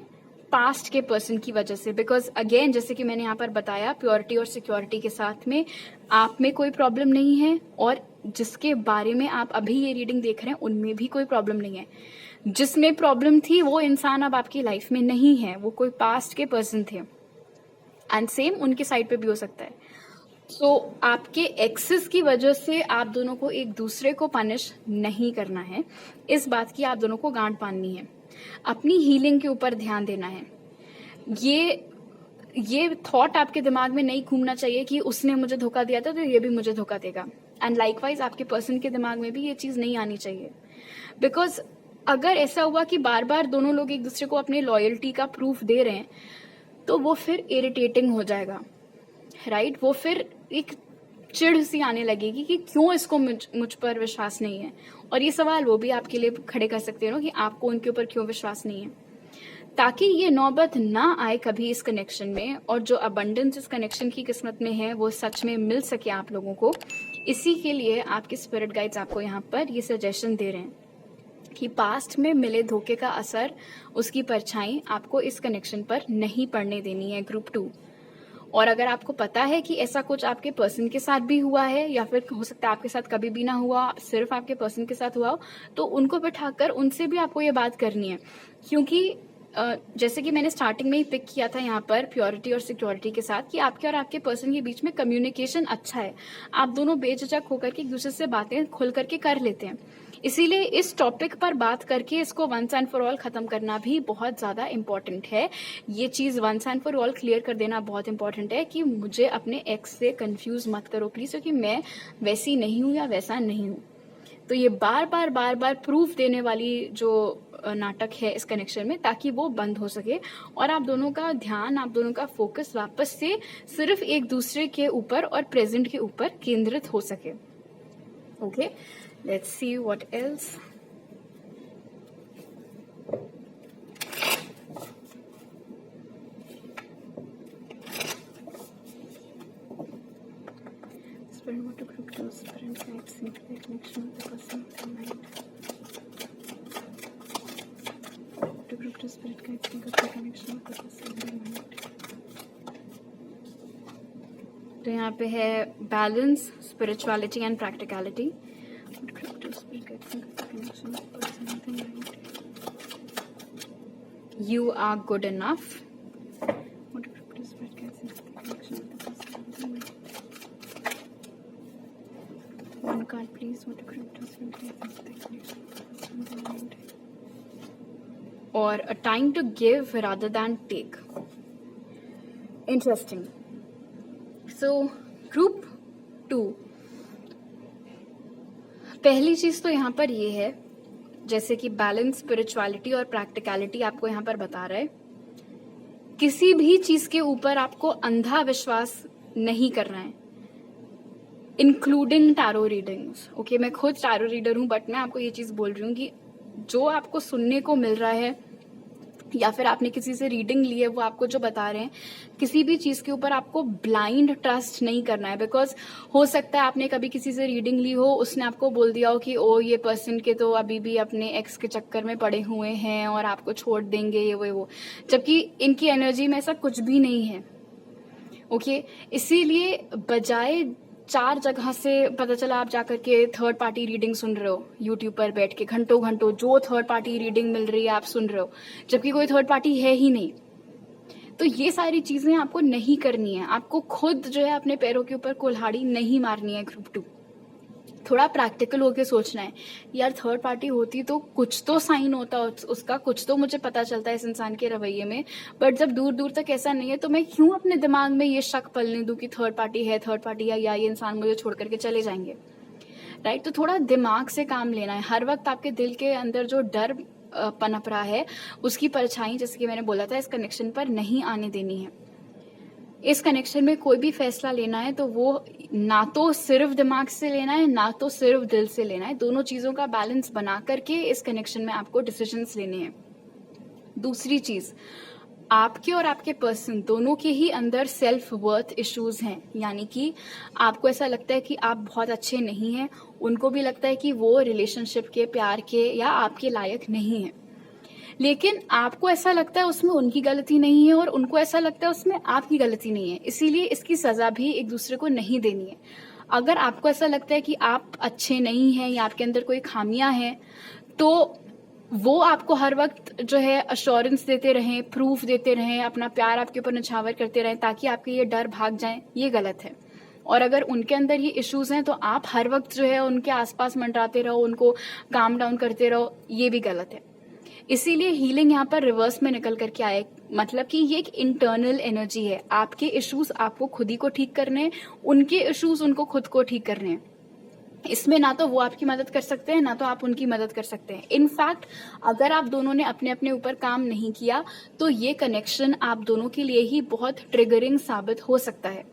पास्ट के पर्सन की वजह से। बिकॉज अगेन जैसे कि मैंने यहाँ पर बताया, प्योरिटी और सिक्योरिटी के साथ में आप में कोई प्रॉब्लम नहीं है और जिसके बारे में आप अभी ये रीडिंग देख रहे हैं उनमें भी कोई प्रॉब्लम नहीं है। जिसमें प्रॉब्लम थी वो इंसान अब आपकी लाइफ में नहीं है, वो कोई पास्ट के पर्सन थे एंड सेम उनके साइड पे भी हो सकता है। सो आपके एक्सेस की वजह से आप दोनों को एक दूसरे को पनिश नहीं करना है, इस बात की आप दोनों को गांठ बांधनी है, अपनी हीलिंग के ऊपर ध्यान देना है। ये थॉट आपके दिमाग में नहीं घूमना चाहिए कि उसने मुझे धोखा दिया था तो ये भी मुझे धोखा देगा, एंड लाइकवाइज आपके पर्सन के दिमाग में भी ये चीज नहीं आनी चाहिए। बिकॉज अगर ऐसा हुआ कि बार बार दोनों लोग एक दूसरे को अपनी लॉयल्टी का प्रूफ दे रहे हैं तो वो फिर इरिटेटिंग हो जाएगा, राइट? वो फिर एक चिढ़ सी आने लगेगी कि क्यों इसको मुझ पर विश्वास नहीं है। और ये सवाल वो भी आपके लिए खड़े कर सकते हो कि आपको उनके ऊपर क्यों विश्वास नहीं है, ताकि ये नौबत ना आए कभी इस कनेक्शन में, और जो अबंडेंस इस कनेक्शन की किस्मत में है वो सच में मिल सके आप लोगों को। इसी के लिए आपके स्पिरिट गाइड्स आपको यहाँ पर ये सजेशन दे रहे हैं कि पास्ट में मिले धोखे का असर, उसकी परछाई आपको इस कनेक्शन पर नहीं पड़ने देनी है ग्रुप 2। और अगर आपको पता है कि ऐसा कुछ आपके पर्सन के साथ भी हुआ है या फिर हो सकता है आपके साथ कभी भी ना हुआ, सिर्फ आपके पर्सन के साथ हुआ हो, तो उनको बिठाकर उनसे भी आपको ये बात करनी है। क्योंकि जैसे कि मैंने स्टार्टिंग में ही पिक किया था यहाँ पर प्योरिटी और सिक्योरिटी के साथ कि आपके और आपके पर्सन के बीच में कम्युनिकेशन अच्छा है, आप दोनों बेझिझक होकर के एक दूसरे से बातें खुल करके कर लेते हैं। इसीलिए इस टॉपिक पर बात करके इसको वंस एंड फॉर ऑल खत्म करना भी बहुत ज्यादा इम्पोर्टेंट है। ये चीज once and for all clear कर देना बहुत इंपॉर्टेंट है कि मुझे अपने एक्स से कंफ्यूज मत करो प्लीज, क्योंकि मैं वैसी नहीं हूं या वैसा नहीं हूं। तो ये बार बार प्रूफ देने वाली जो नाटक है इस कनेक्शन में, ताकि वो बंद हो सके और आप दोनों का ध्यान, आप दोनों का फोकस वापस से सिर्फ एक दूसरे के ऊपर और प्रेजेंट के ऊपर केंद्रित हो सके। Okay, let's see what else. Spirit water group to spirit guides into the connection with the person of the mind. To group to spirit guides into the connection with the person of the mind. तो यहाँ पे है balance, spirituality and practicality. You are good enough. One card, please. Or a time to give rather than take. Interesting. So, group 2. पहली चीज तो यहाँ पर ये है, जैसे कि बैलेंस, स्पिरिचुअलिटी और प्रैक्टिकलिटी आपको यहाँ पर बता रहा है, किसी भी चीज के ऊपर आपको अंधा विश्वास नहीं करना है, इंक्लूडिंग टैरो रीडिंग्स। ओके, मैं खुद टैरो रीडर हूं, बट मैं आपको ये चीज बोल रही हूँ कि जो आपको सुनने को मिल रहा है या फिर आपने किसी से रीडिंग ली है, वो आपको जो बता रहे हैं, किसी भी चीज के ऊपर आपको ब्लाइंड ट्रस्ट नहीं करना है। बिकॉज हो सकता है आपने कभी किसी से रीडिंग ली हो, उसने आपको बोल दिया हो कि ओ ये पर्सन के तो अभी भी अपने एक्स के चक्कर में पड़े हुए हैं और आपको छोड़ देंगे, ये वो, जबकि इनकी एनर्जी में ऐसा कुछ भी नहीं है। ओके, इसीलिए बजाय 4 जगह से पता चला आप जाकर के थर्ड पार्टी रीडिंग सुन रहे हो यूट्यूब पर बैठ के घंटों घंटों, जो थर्ड पार्टी रीडिंग मिल रही है आप सुन रहे हो, जबकि कोई थर्ड पार्टी है ही नहीं। तो ये सारी चीजें आपको नहीं करनी है। आपको खुद जो है अपने पैरों के ऊपर कुल्हाड़ी नहीं मारनी है ग्रुप 2। थोड़ा प्रैक्टिकल होके सोचना है, यार थर्ड पार्टी होती तो कुछ तो साइन होता उसका, कुछ तो मुझे पता चलता है इस इंसान के रवैये में। बट जब दूर दूर तक ऐसा नहीं है तो मैं क्यों अपने दिमाग में ये शक पलने दूं कि थर्ड पार्टी है या ये इंसान मुझे छोड़ करके चले जाएंगे, राइट? तो थोड़ा दिमाग से काम लेना है। हर वक्त आपके दिल के अंदर जो डर पनप रहा है, उसकी परछाई, जैसे कि मैंने बोला था, इस कनेक्शन पर नहीं आने देनी है। इस कनेक्शन में कोई भी फैसला लेना है तो वो ना तो सिर्फ दिमाग से लेना है, ना तो सिर्फ दिल से लेना है, दोनों चीजों का बैलेंस बना करके इस कनेक्शन में आपको डिसीजंस लेने हैं। दूसरी चीज, आपके और आपके पर्सन दोनों के ही अंदर सेल्फ वर्थ इश्यूज हैं, यानी कि आपको ऐसा लगता है कि आप बहुत अच्छे नहीं हैं, उनको भी लगता है कि वो रिलेशनशिप के, प्यार के या आपके लायक नहीं है, लेकिन आपको ऐसा लगता है उसमें उनकी गलती नहीं है और उनको ऐसा लगता है उसमें आपकी गलती नहीं है, इसीलिए इसकी सजा भी एक दूसरे को नहीं देनी है। अगर आपको ऐसा लगता है कि आप अच्छे नहीं हैं या आपके अंदर कोई खामियां हैं, तो वो आपको हर वक्त जो है अश्योरेंस देते रहें, प्रूफ देते रहें, अपना प्यार आपके ऊपर निछावर करते रहें ताकि आपके ये डर भाग जाएं, ये गलत है। और अगर उनके अंदर ये इश्यूज हैं तो आप हर वक्त जो है उनके आसपास मंडराते रहो, उनको काम डाउन करते रहो, ये भी गलत है। इसीलिए हीलिंग यहाँ पर रिवर्स में निकल करके आए, मतलब कि ये एक इंटरनल एनर्जी है। आपके इश्यूज आपको खुद ही को ठीक करने हैं, उनके इश्यूज उनको खुद को ठीक करने हैं। इसमें ना तो वो आपकी मदद कर सकते हैं, ना तो आप उनकी मदद कर सकते हैं। इनफैक्ट अगर आप दोनों ने अपने अपने ऊपर काम नहीं किया तो ये कनेक्शन आप दोनों के लिए ही बहुत ट्रिगरिंग साबित हो सकता है।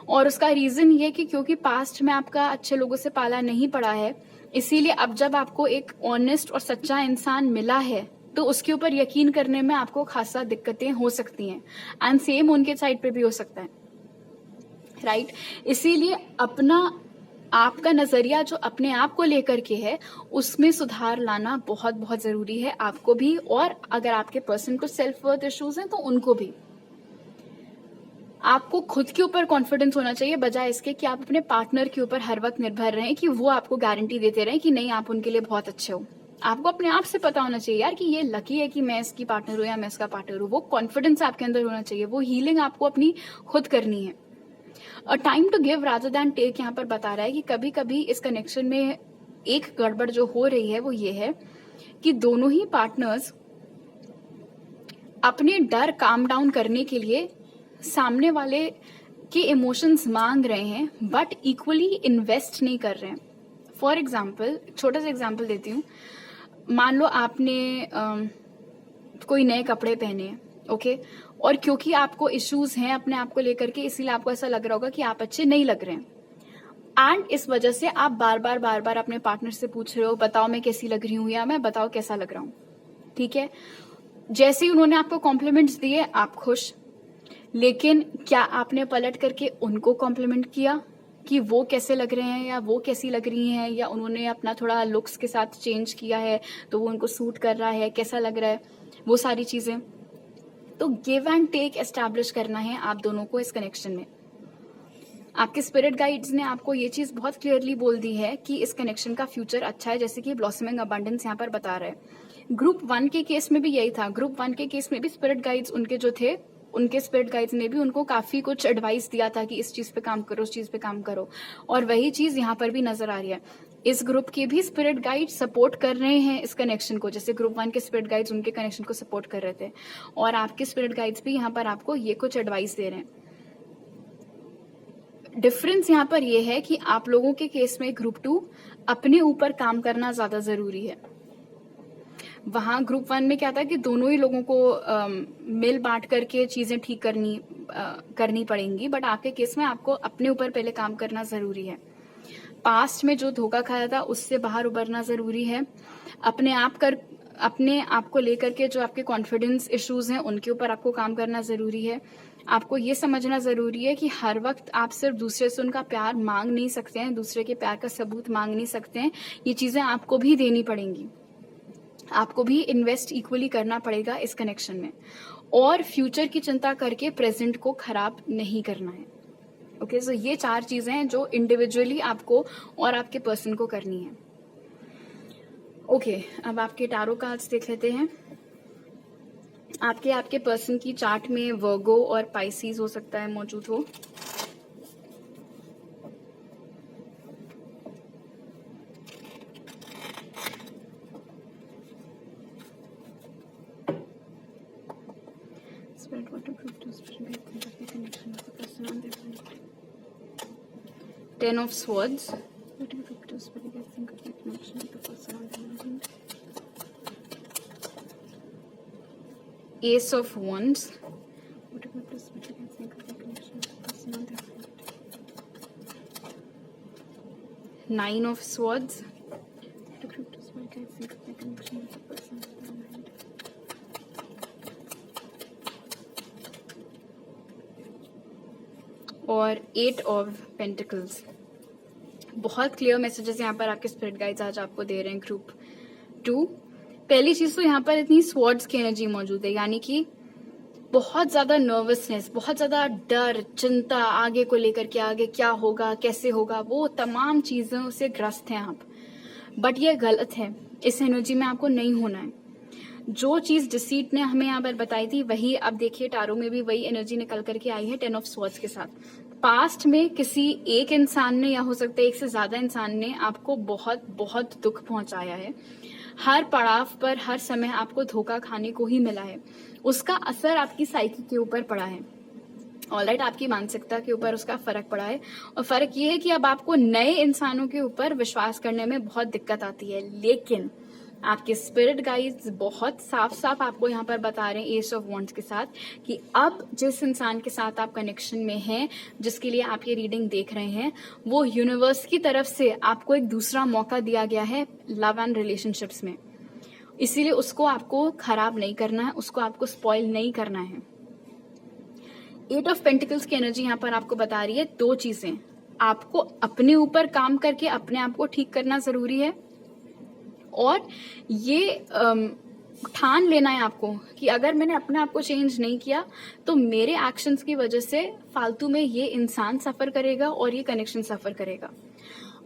और उसका रीजन ये कि क्योंकि पास्ट में आपका अच्छे लोगों से पाला नहीं पड़ा है, इसीलिए अब जब आपको एक ऑनेस्ट और सच्चा इंसान मिला है तो उसके ऊपर यकीन करने में आपको खासा दिक्कतें हो सकती हैं, एंड सेम उनके साइड पे भी हो सकता है, राइट। इसीलिए अपना आपका नजरिया जो अपने आप को लेकर के है उसमें सुधार लाना बहुत बहुत जरूरी है, आपको भी, और अगर आपके पर्सन को सेल्फ वर्थ इश्यूज हैं तो उनको भी। आपको खुद के ऊपर कॉन्फिडेंस होना चाहिए, बजाय इसके कि आप अपने पार्टनर के ऊपर हर वक्त निर्भर रहें कि वो आपको गारंटी देते रहें कि नहीं आप उनके लिए बहुत अच्छे हो। आपको अपने आप से पता होना चाहिए यार कि ये लकी है कि मैं इसकी पार्टनर हूं या मैं इसका पार्टनर हूं। वो कॉन्फिडेंस आपके अंदर होना चाहिए, वो हीलिंग आपको अपनी खुद करनी है। A time to give rather than take यहाँ पर बता रहा है कि कभी कभी इस कनेक्शन में एक गड़बड़ जो हो रही है वो ये है कि दोनों ही पार्टनर्स अपने डर काम डाउन करने के लिए सामने वाले के इमोशंस मांग रहे हैं बट इक्वली इन्वेस्ट नहीं कर रहे हैं। फॉर एग्जाम्पल, छोटा सा एग्जाम्पल देती हूँ। मान लो आपने कोई नए कपड़े पहने हैं, ओके, और क्योंकि आपको इश्यूज हैं अपने आप को लेकर के, इसीलिए आपको ऐसा लग रहा होगा कि आप अच्छे नहीं लग रहे हैं, एंड इस वजह से आप बार बार अपने पार्टनर से पूछ रहे हो बताओ मैं कैसी लग रही हूँ या मैं बताओ कैसा लग रहा हूँ, ठीक है। जैसे ही उन्होंने आपको कॉम्प्लीमेंट्स दिए आप खुश, लेकिन क्या आपने पलट करके उनको कॉम्प्लीमेंट किया कि वो कैसे लग रहे हैं या वो कैसी लग रही हैं, या उन्होंने अपना थोड़ा लुक्स के साथ चेंज किया है तो वो उनको सूट कर रहा है, कैसा लग रहा है, वो सारी चीजें। तो गिव एंड टेक एस्टैब्लिश करना है आप दोनों को इस कनेक्शन में। आपके स्पिरिट गाइड्स ने आपको ये चीज बहुत क्लियरली बोल दी है कि इस कनेक्शन का फ्यूचर अच्छा है, जैसे कि ब्लॉसमिंग अबंडेंस यहाँ पर बता रहे हैं। ग्रुप 1 के केस में भी यही था। ग्रुप 1 के केस में भी स्पिरिट गाइड्स उनके जो थे, उनके स्पिरिट गाइड्स ने भी उनको काफी कुछ एडवाइस दिया था कि इस चीज पे काम करो, उस चीज पे काम करो, और वही चीज यहाँ पर भी नजर आ रही है। इस ग्रुप के भी स्पिरिट गाइड सपोर्ट कर रहे हैं इस कनेक्शन को, जैसे ग्रुप 1 के स्पिरिट गाइड्स उनके कनेक्शन को सपोर्ट कर रहे थे, और आपके स्पिरिट गाइड्स भी यहाँ पर आपको ये कुछ एडवाइस दे रहे हैं। डिफरेंस यहाँ पर यह है कि आप लोगों के केस में ग्रुप 2 अपने ऊपर काम करना ज्यादा जरूरी है। वहां ग्रुप 1 में क्या था कि दोनों ही लोगों को मिल बांट करके चीजें ठीक करनी पड़ेंगी, बट आपके केस में आपको अपने ऊपर पहले काम करना जरूरी है। पास्ट में जो धोखा खाया था उससे बाहर उबरना जरूरी है। अपने आप को लेकर के जो आपके कॉन्फिडेंस इश्यूज हैं उनके ऊपर आपको काम करना जरूरी है। आपको ये समझना जरूरी है कि हर वक्त आप सिर्फ दूसरे से उनका प्यार मांग नहीं सकते हैं, दूसरे के प्यार का सबूत मांग नहीं सकते हैं। ये चीजें आपको भी देनी पड़ेंगी, आपको भी इन्वेस्ट इक्वली करना पड़ेगा इस कनेक्शन में, और फ्यूचर की चिंता करके प्रेजेंट को खराब नहीं करना है। ओके, सो ये 4 चीजें हैं जो इंडिविजुअली आपको और आपके पर्सन को करनी है। ओके, अब आपके टारो कार्ड्स देख लेते हैं। आपके पर्सन की चार्ट में वर्गो और पाइसीज हो सकता है मौजूद हो। Ten of Swords. Ace of Wands. 9 of Swords, और 8 of Pentacles। बहुत क्लियर मैसेजेस यहाँ पर आपके स्पिरिट गाइड्स आज आपको दे रहे हैं ग्रुप 2। पहली चीज तो यहाँ पर इतनी स्वॉर्ड्स की एनर्जी मौजूद है, यानी कि बहुत ज्यादा नर्वसनेस, बहुत ज्यादा डर, चिंता, आगे को लेकर के, आगे क्या होगा, कैसे होगा, वो तमाम चीजों से ग्रस्त हैं आप। बट ये गलत है, इस एनर्जी में आपको नहीं होना है। जो चीज डिसीट ने हमें यहाँ पर बताई थी वही अब देखिए टारो में भी वही एनर्जी निकल करके आई है 10 ऑफ स्वॉर्ड्स के साथ। पास्ट में किसी एक इंसान ने या हो सकता है एक से ज्यादा इंसान ने आपको बहुत बहुत दुख पहुंचाया है। हर पड़ाव पर, हर समय आपको धोखा खाने को ही मिला है। उसका असर आपकी साइकी के ऊपर पड़ा है। ऑलराइट, आपकी मानसिकता के ऊपर उसका फर्क पड़ा है। और फर्क ये है कि अब आपको नए इंसानों के ऊपर विश्वास करने में बहुत दिक्कत आती है। लेकिन आपके स्पिरिट गाइड्स बहुत साफ साफ आपको यहाँ पर बता रहे हैं एस ऑफ वॉन्ड्स के साथ कि अब जिस इंसान के साथ आप कनेक्शन में हैं, जिसके लिए आप ये रीडिंग देख रहे हैं, वो यूनिवर्स की तरफ से आपको एक दूसरा मौका दिया गया है लव एंड रिलेशनशिप्स में। इसीलिए उसको आपको खराब नहीं करना है, उसको आपको स्पॉइल नहीं करना है। 8 ऑफ पेंटिकल्स की एनर्जी यहाँ पर आपको बता रही है 2 चीजें। आपको अपने ऊपर काम करके अपने आप को ठीक करना जरूरी है, और ये ठान लेना है आपको कि अगर मैंने अपने आप को चेंज नहीं किया तो मेरे एक्शंस की वजह से फालतू में ये इंसान सफर करेगा और ये कनेक्शन सफर करेगा।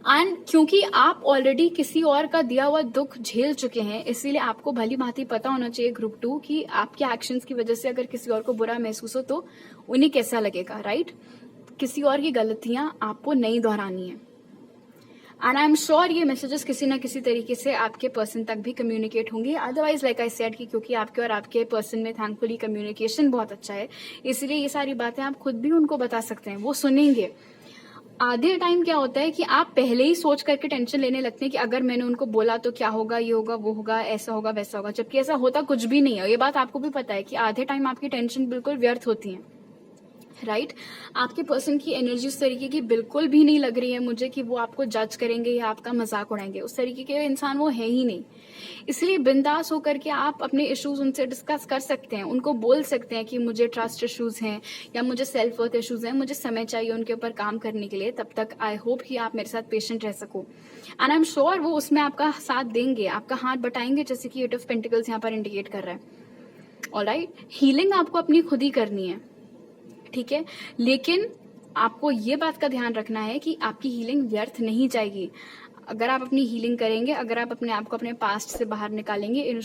एंड क्योंकि आप ऑलरेडी किसी और का दिया हुआ दुख झेल चुके हैं, इसीलिए आपको भली भांति पता होना चाहिए ग्रुप 2 कि आपके एक्शंस की वजह से अगर किसी और को बुरा महसूस हो तो उन्हें कैसा लगेगा, राइट? किसी और की गलतियां आपको नहीं दोहरानी है। एंड आई एम श्योर ये मैसेजेस किसी ना किसी तरीके से आपके पर्सन तक भी कम्युनिकेट होंगे। अदरवाइज लाइक आई सेड कि क्योंकि आपके और आपके पर्सन में थैंकफुली कम्युनिकेशन बहुत अच्छा है, इसलिए ये सारी बातें आप खुद भी उनको बता सकते हैं, वो सुनेंगे। आधे टाइम क्या होता है कि आप पहले ही सोच करके टेंशन लेने लगते हैं कि अगर मैंने उनको बोला तो क्या होगा, ये होगा, वो होगा, ऐसा होगा, वैसा होगा, जबकि ऐसा होता कुछ भी नहीं है। ये बात आपको भी पता है कि आधे टाइम आपकी टेंशन बिल्कुल व्यर्थ होती है, राइट? आपके पर्सन की एनर्जी उस तरीके की बिल्कुल भी नहीं लग रही है मुझे कि वो आपको जज करेंगे या आपका मजाक उड़ाएंगे। उस तरीके के इंसान वो है ही नहीं। इसलिए बिंदास होकर के आप अपने इश्यूज उनसे डिस्कस कर सकते हैं, उनको बोल सकते हैं कि मुझे ट्रस्ट इश्यूज हैं या मुझे सेल्फ वर्थ इश्यूज हैं, मुझे समय चाहिए उनके ऊपर काम करने के लिए। तब तक आई होप कि आप मेरे साथ पेशेंट रह सको, एंड आई एम श्योर वो उसमें आपका साथ देंगे, आपका हाथ बटाएंगे, जैसे कि 8 ऑफ पेंटिकल्स यहाँ पर इंडिकेट कर रहा है। ऑलराइट, हीलिंग आपको अपनी खुद ही करनी है, ठीक है? लेकिन आपको ये बात का ध्यान रखना है कि आपकी हीलिंग व्यर्थ नहीं जाएगी। अगर आप अपनी हीलिंग करेंगे, अगर आप अपने आप को अपने पास्ट से बाहर निकालेंगे, इन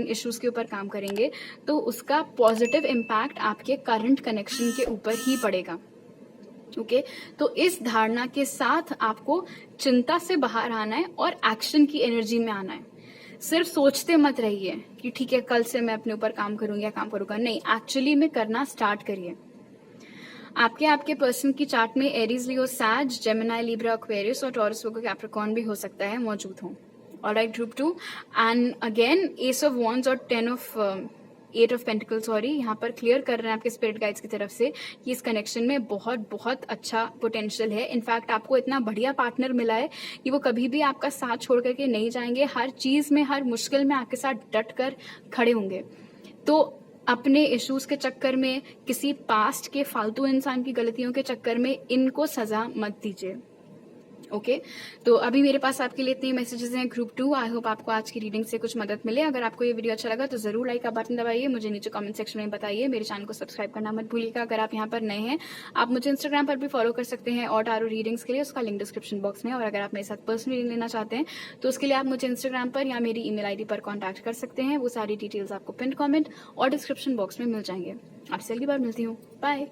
इश्यूज के ऊपर काम करेंगे, तो उसका पॉजिटिव इम्पैक्ट आपके करंट कनेक्शन के ऊपर ही पड़ेगा। ओके, तो इस धारणा के साथ आपको चिंता से बाहर आना है और एक्शन की एनर्जी में आना है। सिर्फ सोचते मत रहिए कि ठीक है कल से मैं अपने ऊपर काम करूंगी या काम करूंगा, नहीं, एक्चुअली में करना स्टार्ट करिए। आपके पर्सन की चार्ट में एरीज, लियो, सैज, जेमिनी, लिब्रा, एक्वेरियस और टॉरस, वर्गो, कैप्रिकॉर्न भी हो सकता है मौजूद हो। Alright group 2, and again S of wands और 8 ऑफ पेंटिकल, सॉरी, यहाँ पर क्लियर कर रहे हैं आपके स्पिरिट गाइड्स की तरफ से कि इस कनेक्शन में बहुत बहुत अच्छा पोटेंशियल है। इनफैक्ट आपको इतना बढ़िया पार्टनर मिला है कि वो कभी भी आपका साथ छोड़ करके नहीं जाएंगे, हर चीज में, हर मुश्किल में आपके साथ डट कर खड़े होंगे। तो अपने इश्यूज के चक्कर में, किसी पास्ट के फालतू इंसान की गलतियों के चक्कर में इनको सजा मत दीजिए। ओके, तो अभी मेरे पास आपके लिए इतने मैसेजेस हैं ग्रुप 2। आई होप आपको आज की रीडिंग से कुछ मदद मिले। अगर आपको ये वीडियो अच्छा लगा तो जरूर लाइक का बटन दबाइए, मुझे नीचे कमेंट सेक्शन में बताइए, मेरे चैनल को सब्सक्राइब करना मत भूलिएगा। अगर आप यहाँ पर नए हैं, आप मुझे इंस्टाग्राम पर भी फॉलो कर सकते हैं और टारो रीडिंग्स के लिए, उसका लिंक डिस्क्रिप्शन बॉक्स में। और अगर आप मेरे साथ पर्सनल रीडिंग लेना चाहते हैं तो उसके लिए आप मुझे इंस्टाग्राम पर या मेरी ईमेल आईडी पर कॉन्टैक्ट कर सकते हैं। वो सारी डिटेल्स आपको पिन कमेंट और डिस्क्रिप्शन बॉक्स में मिल जाएंगे। आपसे अगली बार मिलती हूँ, बाय।